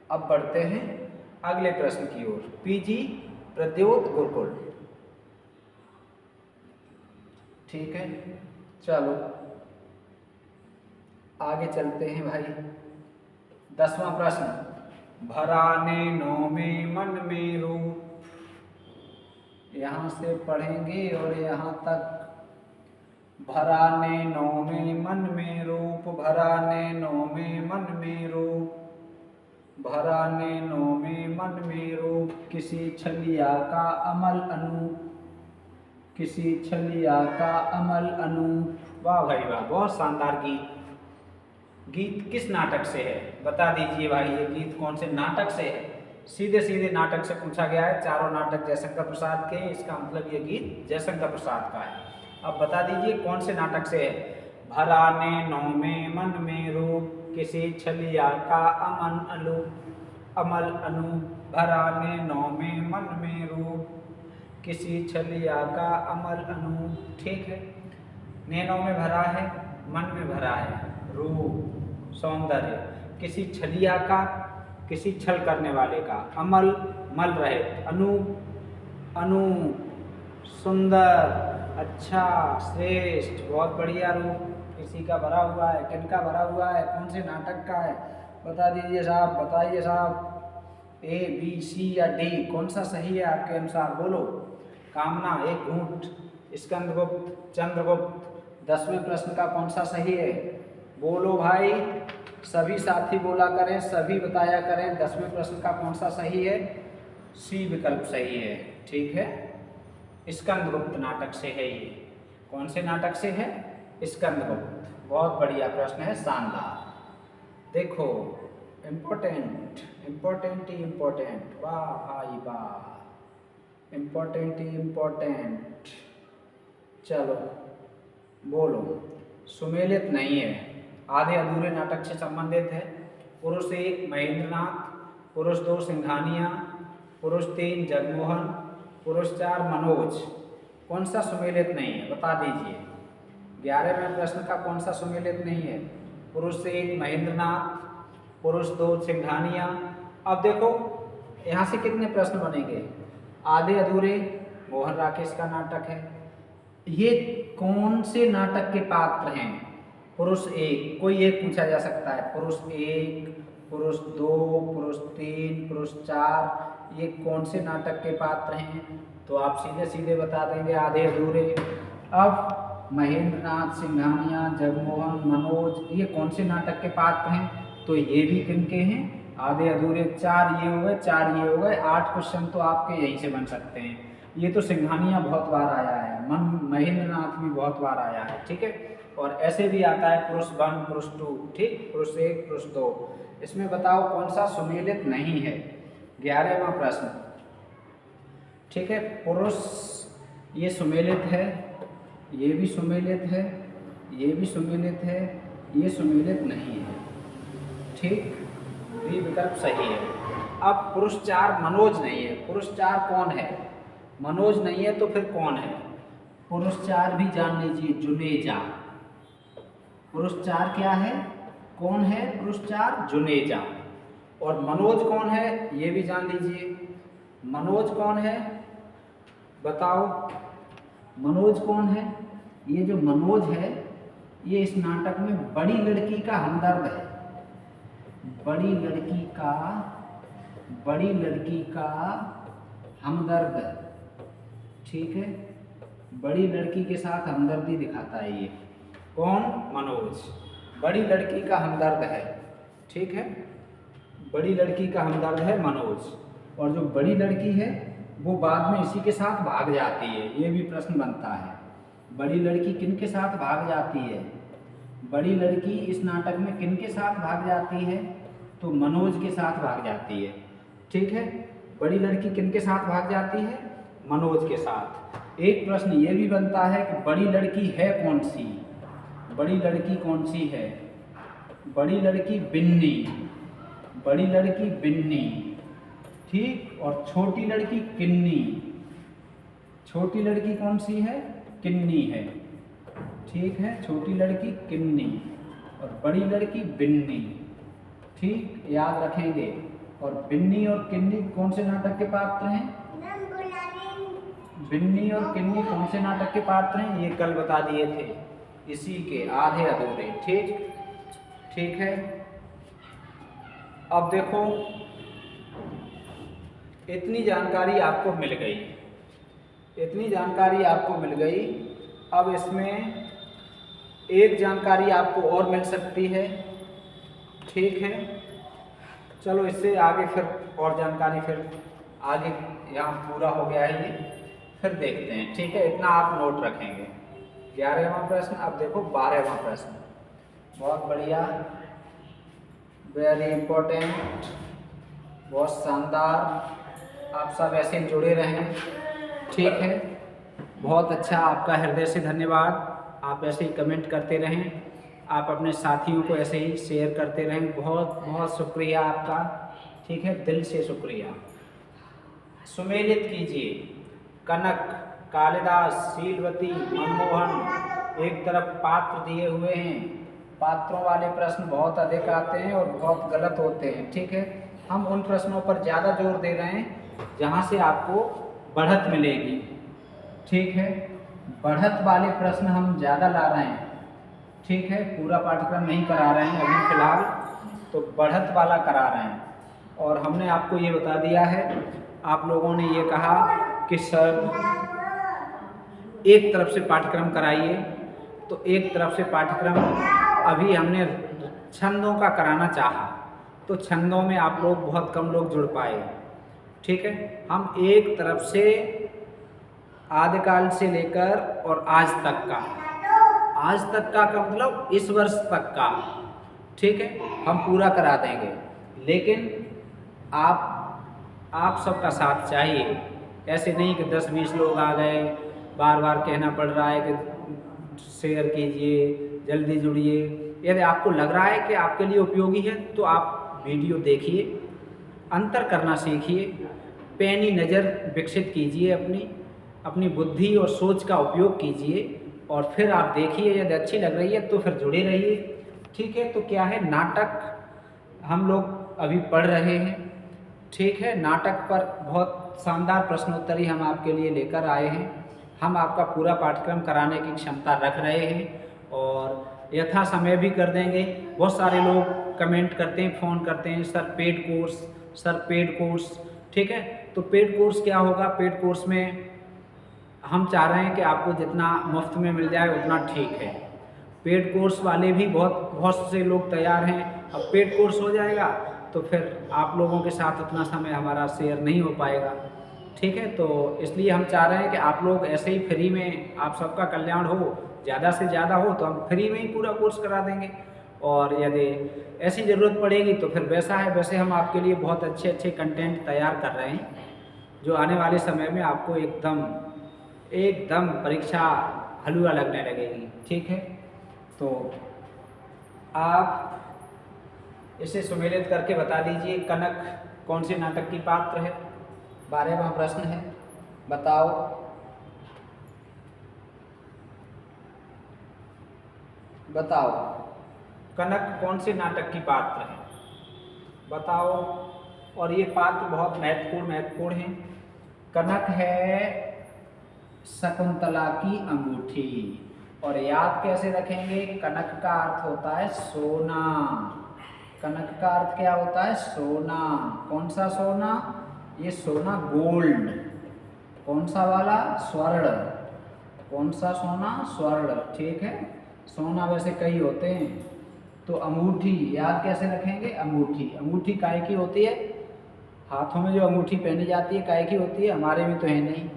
अब बढ़ते हैं अगले प्रश्न की ओर। पीजी प्रद्योत गुरुकुल, ठीक है। चलो आगे चलते हैं भाई। 10वां प्रश्न, भरा नैनों में मन में रूप। यहाँ से पढ़ेंगे और यहाँ तक। भरा नैनों में मन में रूप, भरा नैनों में मन में रूप, भरा नैनों में मन में रूप, किसी छलिया का अमल अनूप, किसी छलिया का अमल अनूप। वाह भाई वाह, बहुत शानदार गीत। गीत किस नाटक से है बता दीजिए भाई, ये गीत कौन से नाटक से है? सीधे सीधे नाटक से पूछा गया है, चारों नाटक जयशंकर प्रसाद के, इसका मतलब ये गीत जयशंकर प्रसाद का है। अब बता दीजिए कौन से नाटक से है? भरा नैनों में मन में रूप, किसी छलिया का अमल अनूप, भरा नैनों में मन में रूप, किसी छलिया का अमल अनूप। ठीक है, नैनों में भरा है, मन में भरा है, रूप सौंदर्य, किसी छलिया का, किसी छल करने वाले का, अमल मल रहे, अनूप सुंदर, अच्छा, श्रेष्ठ, बहुत बढ़िया रूप किसी का भरा हुआ है। किनका भरा हुआ है? कौन से नाटक का है? बता दीजिए साहब, बताइए साहब। ए बी सी या डी, कौन सा सही है आपके अनुसार? बोलो। कामना, एक घूंट, स्कंदगुप्त, चंद्रगुप्त। 10वें प्रश्न का कौन सा सही है? बोलो भाई, सभी साथी बोला करें, सभी बताया करें। 10वें प्रश्न का कौन सा सही है? सी विकल्प सही है। ठीक है, स्कंदगुप्त नाटक से है ये। कौन से नाटक से है? स्कंदगुप्त। बहुत बढ़िया प्रश्न है, शानदार। देखो, इम्पोर्टेंट इम्पोर्टेंट ही इम्पोर्टेंट, वाह भाई वाह, इम्पोर्टेंट ही इम्पोर्टेंट। चलो बोलो। सुमेलित नहीं है, आधे अधूरे नाटक से संबंधित है। पुरुष 1 महेंद्रनाथ, पुरुष 2 सिंघानिया, पुरुष 3 जगमोहन, पुरुष 4 मनोज। कौन सा सुमेलित नहीं है बता दीजिए। 11वें प्रश्न का कौन सा सुमेलित नहीं है? पुरुष 1 महेंद्रनाथ, पुरुष 2 सिंघानिया। अब देखो यहाँ से कितने प्रश्न बनेंगे? आधे अधूरे मोहन राकेश का नाटक है। ये कौन से नाटक के पात्र हैं? पुरुष 1, कोई एक पूछा जा सकता है। पुरुष 1, पुरुष 2, पुरुष 3, पुरुष 4, ये कौन से नाटक के पात्र हैं? तो आप सीधे सीधे बता देंगे, आधे अधूरे। अब महेंद्रनाथ, सिंघानिया, जगमोहन, मनोज, ये कौन से नाटक के पात्र हैं? तो ये भी किनके हैं? आधे अधूरे। 4 ये हो गए, 4 ये हो गए, 8 क्वेश्चन तो आपके यहीं से बन सकते हैं। ये तो सिंघानिया बहुत बार आया है, महेंद्रनाथ भी बहुत बार आया है। ठीक है, और ऐसे भी आता है पुरुष 1, पुरुष 2, ठीक, पुरुष 1, पुरुष 2। इसमें बताओ कौन सा सुमेलित नहीं है? 11वां प्रश्न। ठीक है, पुरुष ये सुमेलित है, ये भी सुमेलित है, ये भी सुमेलित है, ये सुमेलित नहीं है। ठीक, बी विकल्प सही है। अब पुरुष 4 मनोज नहीं है। पुरुष 4 कौन है? मनोज नहीं है तो फिर कौन है? पुरुष 4 भी जान लीजिए, जुनेजा। पुरुष 4 क्या है? कौन है? पुरुष 4 जुनेजा। और मनोज कौन है? ये भी जान लीजिए। मनोज कौन है बताओ? मनोज कौन है? ये जो मनोज है, ये इस नाटक में बड़ी लड़की का हमदर्द है। बड़ी लड़की का हमदर्द है। ठीक है, बड़ी लड़की के साथ हमदर्दी दिखाता है ये। कौन? मनोज। बड़ी लड़की का हमदर्द है। ठीक है, बड़ी लड़की का हमदर्द है मनोज। और जो बड़ी लड़की है वो बाद में इसी के साथ भाग जाती है। ये भी प्रश्न बनता है, बड़ी लड़की किन के साथ भाग जाती है? बड़ी लड़की इस नाटक में किन के साथ भाग जाती है? तो मनोज के साथ भाग जाती है। ठीक है, बड़ी लड़की किन के साथ भाग जाती है? मनोज के साथ। एक प्रश्न ये भी बनता है कि बड़ी लड़की है कौन सी? बड़ी लड़की कौन सी है? बड़ी लड़की बिन्नी। बड़ी लड़की बिन्नी, ठीक। और छोटी लड़की किन्नी। छोटी लड़की कौन सी है? किन्नी है। ठीक है, छोटी लड़की किन्नी और बड़ी लड़की बिन्नी। ठीक, याद रखेंगे। और बिन्नी और किन्नी कौन से नाटक के पात्र हैं? बिन्नी और किन्नी कौन से नाटक के पात्र हैं? ये कल बता दिए थे, इसी के आधे अधूरे। ठीक है, अब देखो, इतनी जानकारी आपको मिल गई, इतनी जानकारी आपको मिल गई। अब इसमें एक जानकारी आपको और मिल सकती है, ठीक है। चलो इससे आगे फिर और जानकारी फिर आगे, यहाँ पूरा हो गया है ये, फिर देखते हैं, ठीक है। इतना आप नोट रखेंगे। 11वां प्रश्न। अब देखो 12वां प्रश्न, बहुत बढ़िया, वेरी इम्पोर्टेंट, बहुत शानदार। आप सब ऐसे ही जुड़े रहें, ठीक है। बहुत अच्छा, आपका हृदय से धन्यवाद। आप ऐसे ही कमेंट करते रहें, आप अपने साथियों को ऐसे ही शेयर करते रहें। बहुत बहुत शुक्रिया आपका, ठीक है, दिल से शुक्रिया। सुमेलित कीजिए। कनक, कालिदास, शीलवती, मनमोहन। एक तरफ पात्र दिए हुए हैं, पात्रों वाले प्रश्न बहुत अधिक आते हैं और बहुत गलत होते हैं, ठीक है। हम उन प्रश्नों पर ज़्यादा जोर दे रहे हैं जहाँ से आपको बढ़त मिलेगी, ठीक है। बढ़त वाले प्रश्न हम ज़्यादा ला रहे हैं, ठीक है। पूरा पाठ्यक्रम नहीं करा रहे हैं अभी फ़िलहाल, तो बढ़त वाला करा रहे हैं। और हमने आपको ये बता दिया है, आप लोगों ने ये कहा कि सर एक तरफ से पाठ्यक्रम कराइए, तो एक तरफ से पाठ्यक्रम अभी हमने छंदों का कराना चाहा, तो छंदों में आप लोग बहुत कम लोग जुड़ पाए, ठीक है। हम एक तरफ से आदिकाल से लेकर और आज तक का, आज तक का मतलब इस वर्ष तक का, ठीक है, हम पूरा करा देंगे। लेकिन आप सबका साथ चाहिए। ऐसे नहीं कि 10-20 लोग आ गए, बार बार कहना पड़ रहा है कि शेयर कीजिए, जल्दी जुड़िए। यदि आपको लग रहा है कि आपके लिए उपयोगी है तो आप वीडियो देखिए, अंतर करना सीखिए, पैनी नज़र विकसित कीजिए, अपनी बुद्धि और सोच का उपयोग कीजिए, और फिर आप देखिए, यदि अच्छी लग रही है तो फिर जुड़े रहिए, ठीक है। तो क्या है, नाटक हम लोग अभी पढ़ रहे हैं, ठीक है। नाटक पर बहुत शानदार प्रश्नोत्तरी हम आपके लिए लेकर आए हैं। हम आपका पूरा पाठ्यक्रम कराने की क्षमता रख रहे हैं और यथा समय भी कर देंगे। बहुत सारे लोग कमेंट करते हैं, फ़ोन करते हैं, sir paid course, sir paid course, ठीक है। तो पेड कोर्स क्या होगा, पेड कोर्स में हम चाह रहे हैं कि आपको जितना मुफ्त में मिल जाए उतना ठीक है। पेड कोर्स वाले भी बहुत से लोग तैयार हैं। अब पेड कोर्स हो जाएगा तो फिर आप लोगों के साथ उतना समय हमारा शेयर नहीं हो पाएगा, ठीक है। तो इसलिए हम चाह रहे हैं कि आप लोग ऐसे ही फ्री में, आप सबका कल्याण हो, ज़्यादा से ज़्यादा हो तो हम फ्री में ही पूरा कोर्स करा देंगे। और यदि ऐसी ज़रूरत पड़ेगी तो फिर वैसा है। वैसे हम आपके लिए बहुत अच्छे अच्छे कंटेंट तैयार कर रहे हैं, जो आने वाले समय में आपको एकदम परीक्षा हलवा लगने लगेगी, ठीक है। तो आप इसे सुमेलित करके बता दीजिए, कनक कौन से नाटक की पात्र है। 12वां प्रश्न है, बताओ। बताओ कनक कौन से नाटक की पात्र है, बताओ। और ये पात्र बहुत महत्वपूर्ण हैं। कनक है शकुंतला की अंगूठी। और याद कैसे रखेंगे, कनक का अर्थ होता है सोना। कनक का अर्थ क्या होता है, सोना। कौन सा सोना, ये सोना गोल्ड। कौन सा वाला, स्वर्ण। कौन सा सोना, स्वर्ण, ठीक है। सोना वैसे कई होते हैं। तो अंगूठी याद कैसे रखेंगे, अंगूठी। अंगूठी काहे की होती है, हाथों में जो अंगूठी पहनी जाती है काहे की होती है, हमारे में तो है नहीं,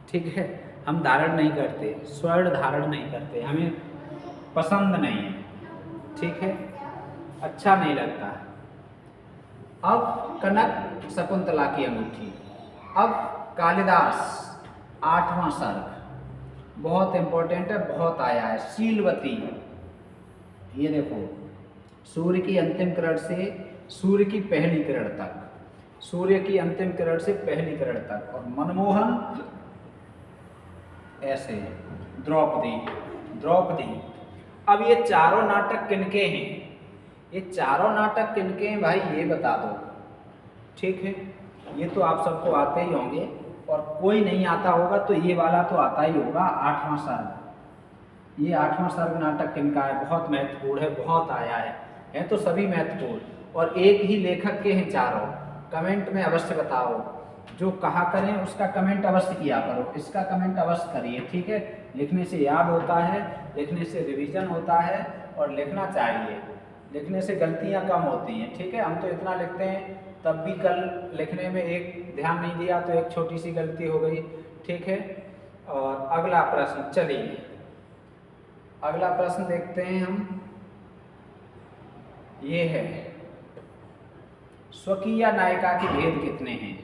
ठीक है। हम धारण नहीं करते, स्वर्ण धारण नहीं करते, हमें पसंद नहीं है, ठीक है, अच्छा नहीं लगता है। अब कनक शकुंतला की अंगूठी। अब कालिदास 8वां सर्ग, बहुत इंपॉर्टेंट है, बहुत आया है। शीलवती, ये देखो, सूर्य की अंतिम किरण से सूर्य की पहली किरण तक, सूर्य की अंतिम किरण से पहली किरण तक। और मनमोहन ऐसे, द्रौपदी। अब ये चारों नाटक किनके हैं, ये चारों नाटक किनके हैं भाई, ये बता दो, ठीक है। ये तो आप सबको आते ही होंगे, और कोई नहीं आता होगा तो ये वाला तो आता ही होगा, 8वां सर्ग। ये 8वां सर्ग नाटक किनका है, बहुत महत्वपूर्ण है, बहुत आया है तो सभी महत्वपूर्ण। और एक ही लेखक के हैं चारों। कमेंट में अवश्य बताओ, जो कहा करें उसका कमेंट अवश्य किया करो, इसका कमेंट अवश्य करिए, ठीक है। लिखने से याद होता है, लिखने से रिवीजन होता है और लिखना चाहिए, लिखने से गलतियां कम होती हैं, ठीक है। हम तो इतना लिखते हैं, तब भी कल लिखने में एक ध्यान नहीं दिया तो एक छोटी सी गलती हो गई, ठीक है। और अगला प्रश्न, चलिए अगला प्रश्न देखते हैं हम। ये है, स्वकीय नायिका के भेद कितने हैं?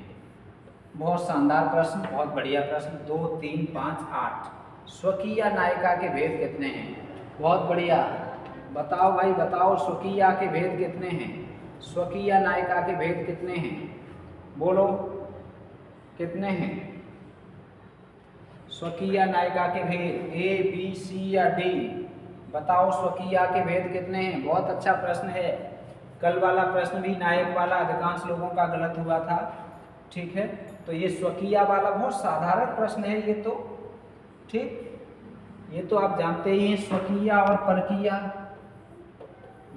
बहुत शानदार प्रश्न, बहुत बढ़िया प्रश्न। 2, 3, 5, 8। स्वकीय नायिका के भेद कितने हैं? बहुत बढ़िया, बताओ भाई बताओ, स्वकीय के भेद कितने हैं? स्वकीय नायिका के भेद कितने हैं? बोलो कितने हैं स्वकीय नायिका के भेद? ए, बी, सी या डी? बताओ स्वकीय के भेद कितने हैं? बहुत अच्छा प्रश्न है। कल वाला प्रश्न भी नायक वाला अधिकांश लोगों का गलत हुआ था, ठीक है। तो ये स्वकीय वाला बहुत साधारण प्रश्न है ये तो, ठीक। ये तो आप जानते ही हैं, स्वकीय और परकीय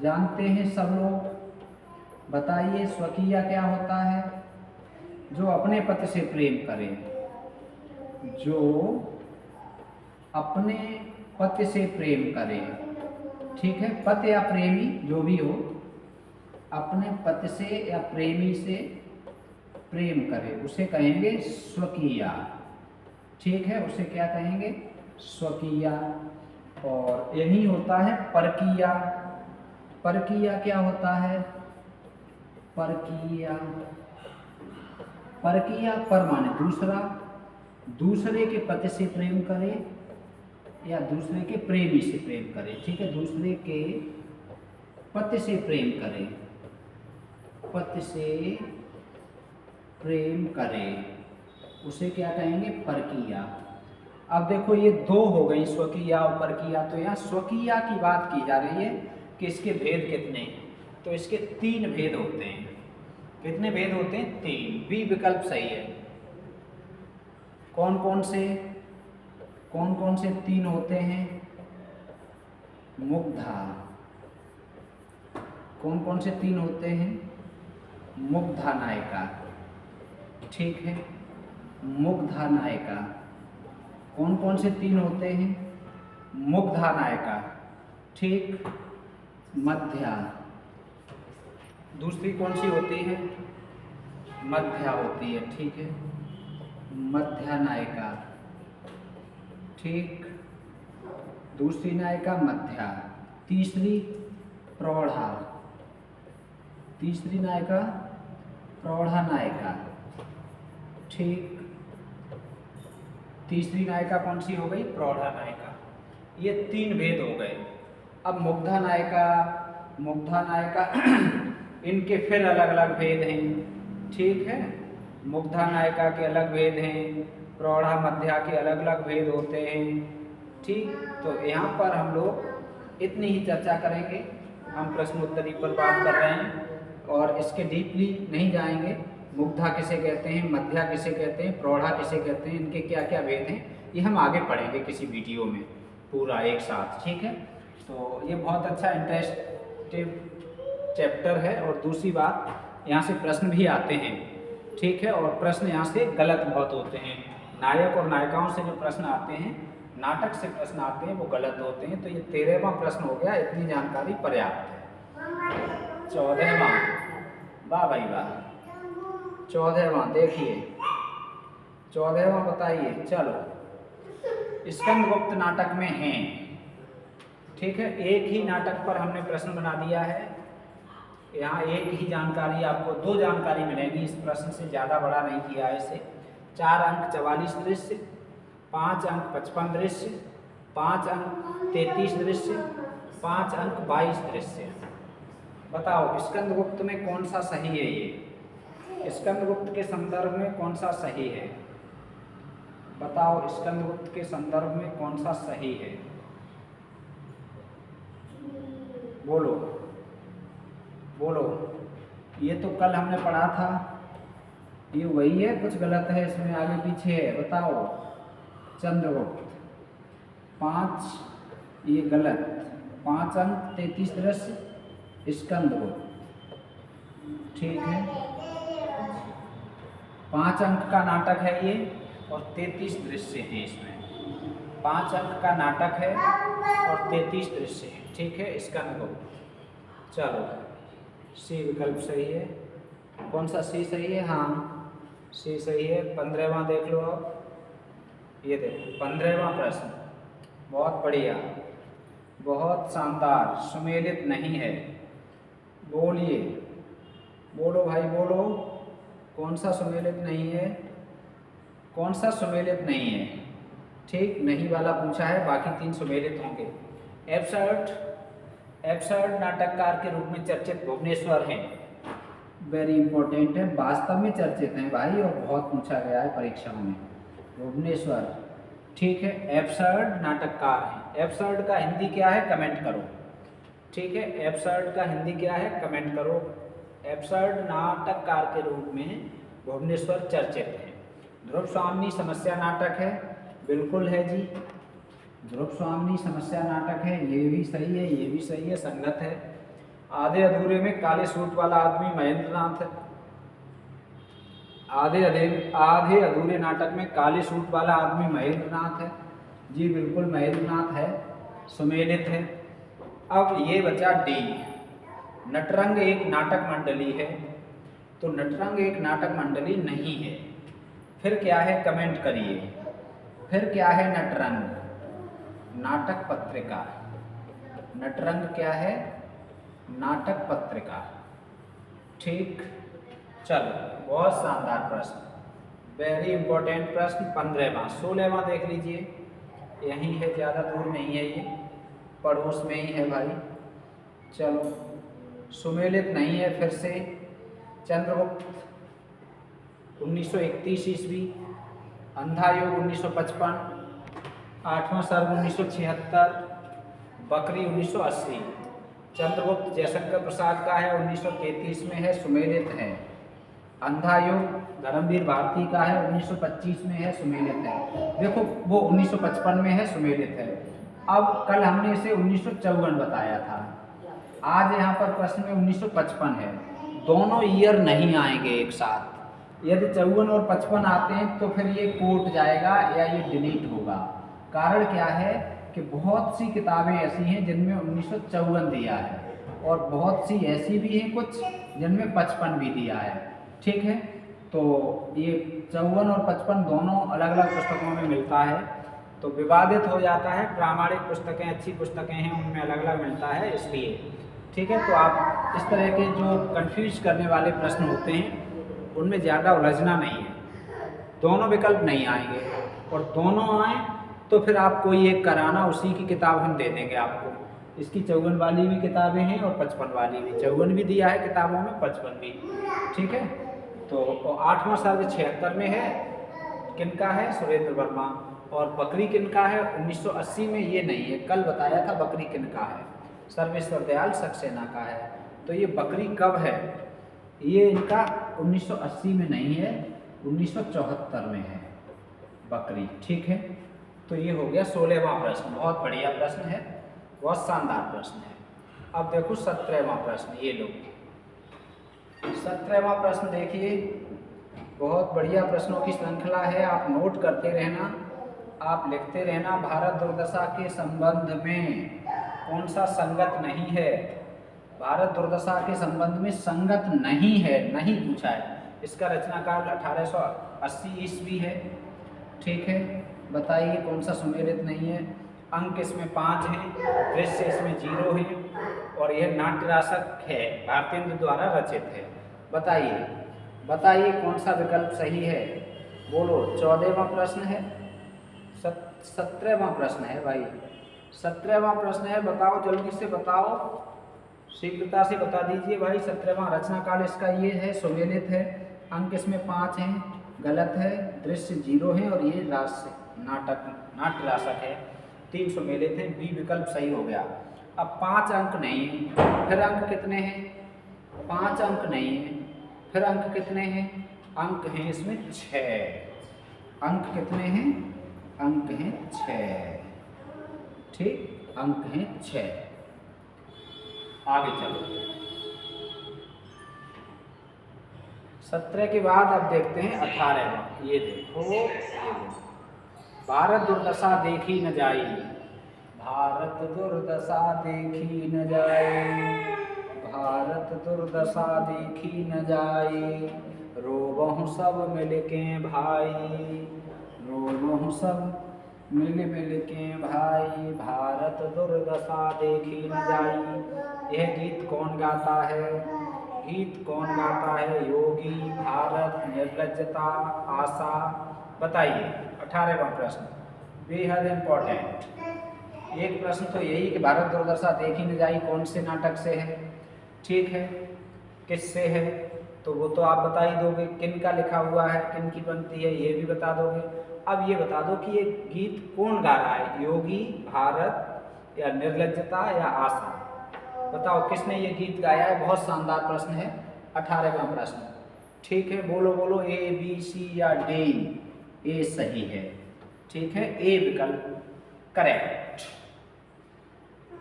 जानते हैं सब लोग। बताइए स्वकीय क्या होता है? जो अपने पति से प्रेम करे, जो अपने पति से प्रेम करे, ठीक है। पति या प्रेमी जो भी हो, अपने पति से या प्रेमी से प्रेम करे उसे कहेंगे स्वकीय, ठीक है। उसे क्या कहेंगे? स्वकीय। और यही होता है परकीय। परकीय क्या होता है? परकीय, परकीय पर माने दूसरा, दूसरे के पति से प्रेम करे या दूसरे के प्रेमी से प्रेम करे, ठीक है। दूसरे के पति से प्रेम करे, पति से प्रेम करे, उसे क्या कहेंगे? परकीय। अब देखो ये दो हो गई, स्वकीय और परकीय। तो यहाँ स्वकीय की बात की जा रही है कि इसके भेद कितने हैं। तो इसके 3 भेद होते हैं। कितने भेद होते हैं? 3। बी विकल्प सही है। कौन कौन से 3 होते हैं? मुग्धा। कौन कौन से 3 होते हैं? मुग्धा नायिका, ठीक है। मुग्धा नायिका। कौन कौन से 3 होते हैं? मुग्धा नायिका, ठीक। मध्या। दूसरी कौन सी होती है? मध्या होती है, ठीक है। मध्या नायिका, ठीक। दूसरी नायिका मध्या। तीसरी प्रौढ़ा। तीसरी नायिका प्रौढ़ा नायिका, ठीक। तीसरी नायिका कौन सी हो गई? प्रौढ़ा नायिका। ये 3 भेद हो गए। अब मुग्धा नायिका, मुग्धा नायिका इनके फिर अलग अलग भेद हैं, ठीक है। मुग्धा नायिका के अलग भेद हैं, प्रौढ़ा मध्या के अलग अलग भेद होते हैं, ठीक। तो यहाँ पर हम लोग इतनी ही चर्चा करेंगे। हम प्रश्नोत्तरी पर बात कर रहे हैं और इसके डीपली नहीं जाएंगे। मुग्धा किसे कहते हैं, मध्या किसे कहते हैं, प्रौढ़ा किसे कहते हैं, इनके क्या क्या भेद हैं, ये हम आगे पढ़ेंगे किसी वीडियो में पूरा एक साथ, ठीक है। तो ये बहुत अच्छा इंटरेस्टिव चैप्टर है। और दूसरी बात, यहाँ से प्रश्न भी आते हैं, ठीक है। और प्रश्न यहाँ से गलत बहुत होते हैं। नायक और नायिकाओं से जो प्रश्न आते हैं, नाटक से प्रश्न आते हैं, वो गलत होते हैं। तो ये 13वां प्रश्न हो गया, इतनी जानकारी पर्याप्त है। 14वां, वाह भाई वाह। 14वां देखिए, 14वां बताइए। चलो, स्कंदगुप्त नाटक में हैं, ठीक है। एक ही नाटक पर हमने प्रश्न बना दिया है। यहाँ एक ही जानकारी, आपको 2 जानकारी मिलेंगी इस प्रश्न से, ज़्यादा बड़ा नहीं किया है इसे। 4 अंक 44 दृश्य, 5 अंक 55 दृश्य, 5 अंक 33 दृश्य, 5 अंक 22 दृश्य। बताओ स्कंदगुप्त में कौन सा सही है? ये स्कंदगुप्त के संदर्भ में कौन सा सही है? बताओ स्कंदगुप्त के संदर्भ में कौन सा सही है? बोलो बोलो। ये तो कल हमने पढ़ा था, ये वही है, कुछ गलत है इसमें, आगे पीछे है, बताओ। चंद्रगुप्त 5, ये गलत। 5 अंक 33 दृश्य स्कंदगुप्त, ठीक है। 5 अंक का नाटक है ये और 33 दृश्य हैं इसमें। 5 अंक का नाटक है और 33 दृश्य हैं, ठीक है। इसका अनुभव चलो सी विकल्प सही है। कौन सा सी सही है? हाँ सी सही है। 15वां देख लो आप, ये देखो 15वां प्रश्न, बहुत बढ़िया, बहुत शानदार, सुमेलित नहीं है। बोलिए, बोलो भाई बोलो, कौन सा सुमेलित नहीं है? कौन सा सुमेलित नहीं है? ठीक, नहीं वाला पूछा है, बाकी 3 सुमेलित होंगे। एब्सर्ड नाटककार के रूप में चर्चित भुवनेश्वर हैं। वेरी इंपॉर्टेंट है, वास्तव में चर्चित हैं भाई और बहुत पूछा गया है परीक्षाओं में। भुवनेश्वर, ठीक है। एब्सर्ड नाटककार हैं। एब्सर्ड का हिंदी क्या है कमेंट करो, ठीक है। एब्सर्ड का हिंदी क्या है कमेंट करो। एब्सर्ड नाटककार के रूप में भुवनेश्वर चर्चित हैं। ध्रुव स्वामिनी समस्या नाटक है, बिल्कुल है जी। ध्रुव स्वामिनी समस्या नाटक है, ये भी सही है, ये भी सही है, संगत है। आधे अधूरे में काले सूट वाला आदमी महेंद्र नाथ है। आधे अधूरे नाटक में काले सूट वाला आदमी महेंद्र नाथ है जी, बिल्कुल महेंद्र नाथ है, सुमेलित है। अब ये बचा डी, नटरंग एक नाटक मंडली है, तो नटरंग एक नाटक मंडली नहीं है। फिर क्या है कमेंट करिए, फिर क्या है? नटरंग नाटक पत्रिका। नटरंग क्या है? नाटक पत्रिका, ठीक। चलो बहुत शानदार प्रश्न, वेरी इंपॉर्टेंट प्रश्न। 15वां 16वां देख लीजिए, यही है, ज़्यादा दूर नहीं है, ये पड़ोस में ही है भाई। चलो सुमेलित नहीं है, फिर से चंद्रगुप्त 1931 ईस्वी, अंधा योग 1955, 8वां सर्ग 1976, बकरी 1980। चंद्रगुप्त जयशंकर प्रसाद का है, 1933 में है, सुमेलित है। अंधा योग धर्मवीर भारती का है, 1925 में है, सुमेलित है। देखो वो 1955 में है, सुमेलित है। अब कल हमने इसे 1954 बताया था, आज यहाँ पर प्रश्न में 1955 है। दोनों ईयर नहीं आएंगे एक साथ। यदि 54 और 55 आते हैं तो फिर ये कोट जाएगा या ये डिलीट होगा। कारण क्या है कि बहुत सी किताबें ऐसी हैं जिनमें 1954 दिया है और बहुत सी ऐसी भी हैं कुछ जिनमें 55 भी दिया है, ठीक है। तो ये 54 और 55 दोनों अलग अलग पुस्तकों में मिलता है, तो विवादित हो जाता है। प्रामाणिक पुस्तकें, अच्छी पुस्तकें हैं, उनमें अलग अलग मिलता है, इसलिए, ठीक है। तो आप इस तरह के जो कंफ्यूज करने वाले प्रश्न होते हैं उनमें ज़्यादा उलझना नहीं है। दोनों विकल्प नहीं आएंगे, और दोनों आए तो फिर आप कोई एक कराना, उसी की किताब हम दे देंगे आपको। इसकी 54 वाली भी किताबें हैं और 55 वाली भी। 54 भी दिया है किताबों में, 55 भी, ठीक है। तो 8वां सर्ग 76 में है, किनका है? सुरेंद्र वर्मा। और बकरी किनका है? 1980 में, ये नहीं है, कल बताया था बकरी किनका है, सर्वेश्वर दयाल सक्सेना का है। तो ये बकरी कब है? ये इनका 1980 में नहीं है, 1974 में है बकरी, ठीक है। तो ये हो गया 16वां प्रश्न, बहुत बढ़िया प्रश्न है, बहुत शानदार प्रश्न है। अब देखो 17वां प्रश्न, ये लो 17वां प्रश्न देखिए, बहुत बढ़िया प्रश्नों की श्रृंखला है, आप नोट करते रहना, आप लिखते रहना। भारत दुर्दशा के संबंध में कौन सा संगत नहीं है? भारत दुर्दशा के संबंध में संगत नहीं है, नहीं पूछा है। इसका रचनाकाल 1880 ईस्वी है, ठीक है। बताइए कौन सा सुमेलित नहीं है? अंक इसमें 5 हैं, दृश्य इसमें 0 है, और यह नाट्यरासक है, भारतेंद्र द्वारा रचित है। बताइए बताइए कौन सा विकल्प सही है, बोलो। 14वां प्रश्न है, 17वां प्रश्न है भाई, 17वां प्रश्न है, बताओ जल्दी से बताओ, शीघ्रता से बता दीजिए भाई। 17वां रचनाकाल इसका ये है, सुमेलित है, अंक इसमें 5 हैं, गलत है, दृश्य 0 है, और ये नाट्यरासक है, 3 सुमेलित हैं, बी विकल्प सही हो गया। अब 5 अंक नहीं है, फिर अंक कितने हैं? 5 अंक नहीं है, फिर अंक कितने हैं? अंक हैं इसमें 6। अंक कितने हैं? अंक हैं 6, ठीक, अंक हैं 6। आगे चलो, 17 के बाद अब देखते हैं 18वां। ये देखो, ये देखो, भारत दुर्दशा देखी न जाई, भारत दुर्दशा देखी न जाई, भारत दुर्दशा देखी न जाई, रोबहु सब मिल के भाई, रोबहु सब मिल के भाई, भारत दुर्दशा देखी न जाई। यह गीत कौन गाता है? गीत कौन गाता है? योगी, भारत, निर्लज्जता, आशा। बताइए। 18वां प्रश्न बेहद इम्पोर्टेंट। एक प्रश्न तो यही कि भारत दुर्दशा देखी न जाई कौन से नाटक से है, ठीक है, किससे है, तो वो तो आप बता ही दोगे। किन का लिखा हुआ है, किन की बनती है, ये भी बता दोगे। अब ये बता दो कि ये गीत कौन गा रहा है, योगी, भारत या निर्लज्जता या आशा। बताओ किसने ये गीत गाया है। बहुत शानदार प्रश्न है, 18वां प्रश्न, ठीक है। बोलो बोलो, ए बी सी या डी। ए सही है, ठीक है, ए विकल्प करेक्ट।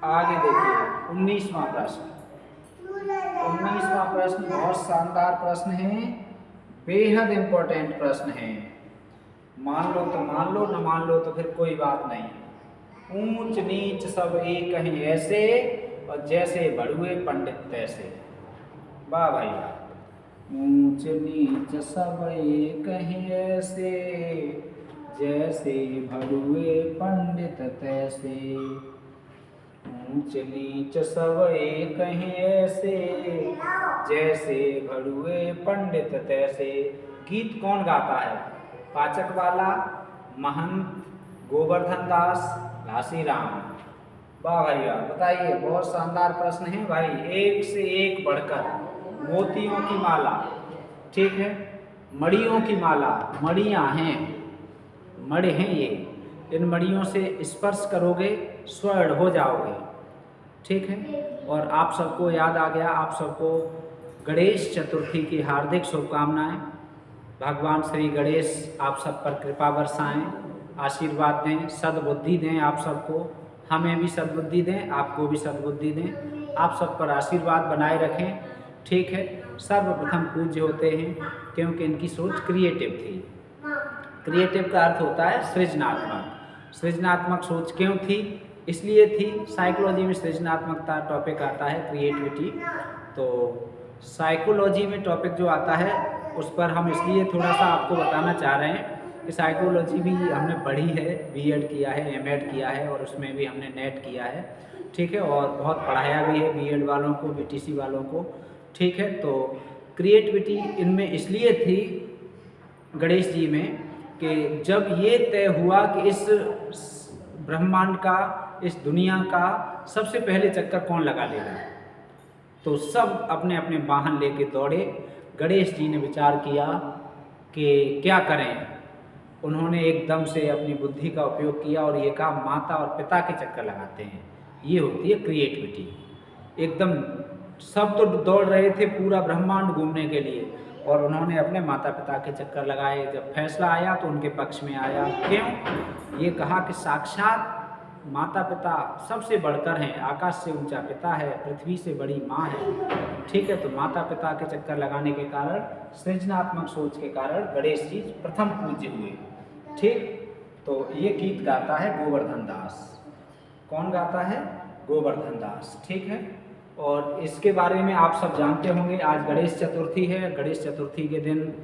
आगे देखिए 19वां प्रश्न। 19वां प्रश्न बहुत शानदार प्रश्न है, बेहद इंपॉर्टेंट प्रश्न है। मान लो तो मान लो, न मान लो तो फिर कोई बात नहीं। ऊंच नीच सब एक कहीं ऐसे, और जैसे बड़ुए पंडित तैसे। वाह भाई वाह। ऊंच नीच सब एक कहीं ऐसे, जैसे भड़ुए पंडित तैसे, ऊंच नीच सब एक कहीं ऐसे, जैसे भड़ुए पंडित तैसे। गीत कौन गाता है? पाचक वाला, महंत, गोवर्धन दास, घासीराम। वाह भाई वाह। बताइए, बहुत शानदार प्रश्न है भाई, एक से एक बढ़कर। मोतियों की माला, ठीक है, मड़ियों की माला, मड़ियाँ हैं, मड़े हैं ये, इन मड़ियों से स्पर्श करोगे स्वर्ण हो जाओगे, ठीक है। और आप सबको याद आ गया, आप सबको गणेश चतुर्थी की हार्दिक शुभकामनाएं। भगवान श्री गणेश आप सब पर कृपा बरसाएं, आशीर्वाद दें, सद्बुद्धि दें आप सबको, हमें भी सद्बुद्धि दें, आपको भी सद्बुद्धि दें, आप सब पर आशीर्वाद बनाए रखें, ठीक है। सर्वप्रथम पूज्य होते हैं क्योंकि इनकी सोच क्रिएटिव थी। क्रिएटिव का अर्थ होता है सृजनात्मक। सृजनात्मक सोच क्यों थी? इसलिए थी, साइकोलॉजी में सृजनात्मकता टॉपिक आता है, क्रिएटिविटी। तो साइकोलॉजी में टॉपिक जो आता है उस पर हम इसलिए थोड़ा सा आपको बताना चाह रहे हैं कि साइकोलॉजी भी हमने पढ़ी है, बीएड किया है, एमएड किया है, और उसमें भी हमने नेट किया है, ठीक है, और बहुत पढ़ाया भी है बीएड वालों को, बीटीसी वालों को, ठीक है। तो क्रिएटिविटी इनमें इसलिए थी गणेश जी में कि जब ये तय हुआ कि इस ब्रह्मांड का, इस दुनिया का सबसे पहले चक्कर कौन लगा लेगा, तो सब अपने अपने वाहन लेके दौड़े। गणेश जी ने विचार किया कि क्या करें। उन्होंने एकदम से अपनी बुद्धि का उपयोग किया और ये कहा माता और पिता के चक्कर लगाते हैं। ये होती है क्रिएटिविटी। एकदम सब तो दौड़ रहे थे पूरा ब्रह्मांड घूमने के लिए, और उन्होंने अपने माता पिता के चक्कर लगाए। जब फैसला आया तो उनके पक्ष में आया। क्यों? ये कहा कि साक्षात माता पिता सबसे बढ़कर हैं, आकाश से ऊंचा पिता है, पृथ्वी से बड़ी माँ है, ठीक है। तो माता पिता के चक्कर लगाने के कारण, सृजनात्मक सोच के कारण गणेश जी प्रथम पूज्य हुए, ठीक। तो ये गीत गाता है गोवर्धन दास। कौन गाता है? गोवर्धन दास, ठीक है। और इसके बारे में आप सब जानते होंगे, आज गणेश चतुर्थी है। गणेश चतुर्थी के दिन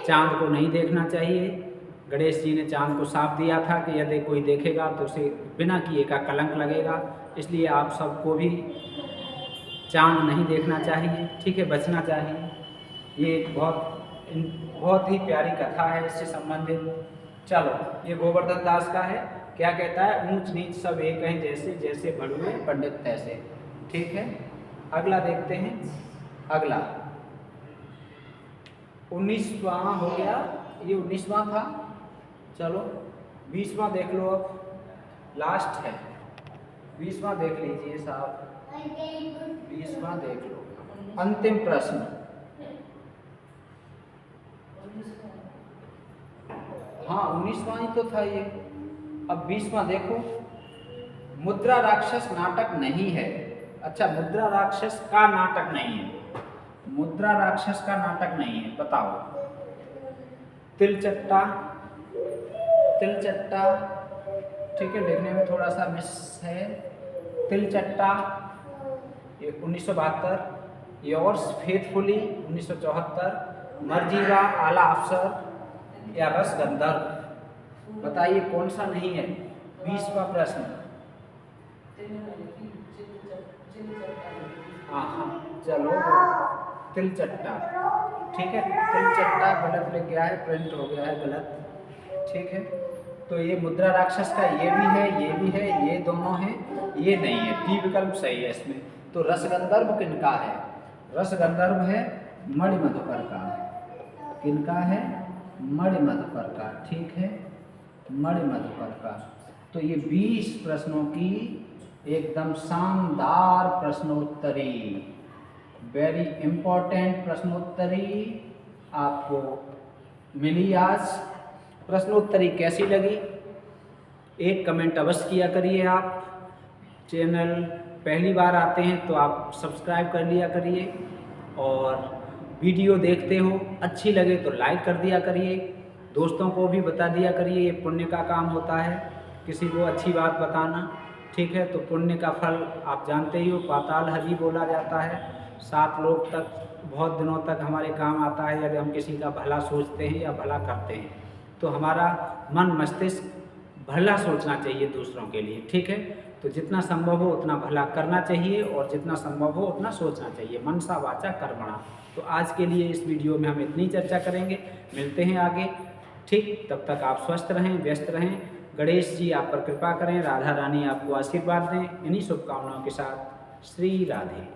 चाँद को नहीं देखना चाहिए। गणेश जी ने चाँद को साफ दिया था कि यदि कोई देखेगा तो उसे बिना किए का कलंक लगेगा, इसलिए आप सबको भी चाँद नहीं देखना चाहिए, ठीक है, बचना चाहिए। ये बहुत ही प्यारी कथा है इससे संबंधित। चलो, ये गोवर्धन दास का है। क्या कहता है? ऊंच नीच सब एक हैं जैसे, जैसे भड़ुए पंडित तैसे, ठीक है। अगला देखते हैं। अगला 19वां हो गया, ये 19वां था। चलो 20वां देख लो, अब लास्ट है। 20वां देख लीजिए साहब, 20वां देख लो, अंतिम प्रश्न। हाँ 19वां ही तो था ये। अब 20वां देखो, मुद्रा राक्षस नाटक नहीं है। अच्छा, मुद्रा राक्षस का नाटक नहीं है, मुद्रा राक्षस का नाटक नहीं है, बताओ। तिलचट्टा, तिलचट्टा, ठीक है, लिखने में थोड़ा सा मिस है। तिलचट्टा, ये 1972। Yours faithfully 1974। मर्जीवा आला अफसर या रस गंधर्व, बताइए कौन सा नहीं है। 20वां प्रश्न। हाँ, चलो, तिलचट्टा, ठीक है, तिलचट्टा गलत लिख गया है, प्रिंट हो गया है गलत, ठीक है। तो ये मुद्रा राक्षस का ये भी है, ये भी है, ये दोनों हैं, ये नहीं है, डी विकल्प सही है इसमें। तो रसगंधर्व किनका है? रसगंधर्व है मणिमधुकर का। किनका है? मणिमधुकर का, ठीक है, मणिमधुकर का। तो ये 20 प्रश्नों की एकदम शानदार प्रश्नोत्तरी, वेरी इंपॉर्टेंट प्रश्नोत्तरी आपको मिली आज। प्रश्नोत्तरी कैसी लगी? एक कमेंट अवश्य किया करिए आप। चैनल पहली बार आते हैं तो आप सब्सक्राइब कर लिया करिए, और वीडियो देखते हो अच्छी लगे तो लाइक कर दिया करिए, दोस्तों को भी बता दिया करिए। ये पुण्य का काम होता है, किसी को अच्छी बात बताना, ठीक है। तो पुण्य का फल आप जानते ही हो, पाताल हरि बोला जाता है। 7 लोग तक बहुत दिनों तक हमारे काम आता है यदि हम किसी का भला सोचते हैं या भला करते हैं। तो हमारा मन मस्तिष्क भला सोचना चाहिए दूसरों के लिए, ठीक है। तो जितना संभव हो उतना भला करना चाहिए, और जितना संभव हो उतना सोचना चाहिए। मनसा वाचा कर्मणा। तो आज के लिए इस वीडियो में हम इतनी चर्चा करेंगे, मिलते हैं आगे, ठीक। तब तक आप स्वस्थ रहें, व्यस्त रहें, गणेश जी आप पर कृपा करें, राधा रानी आपको आशीर्वाद दें। इन्हीं शुभकामनाओं के साथ श्री राधे।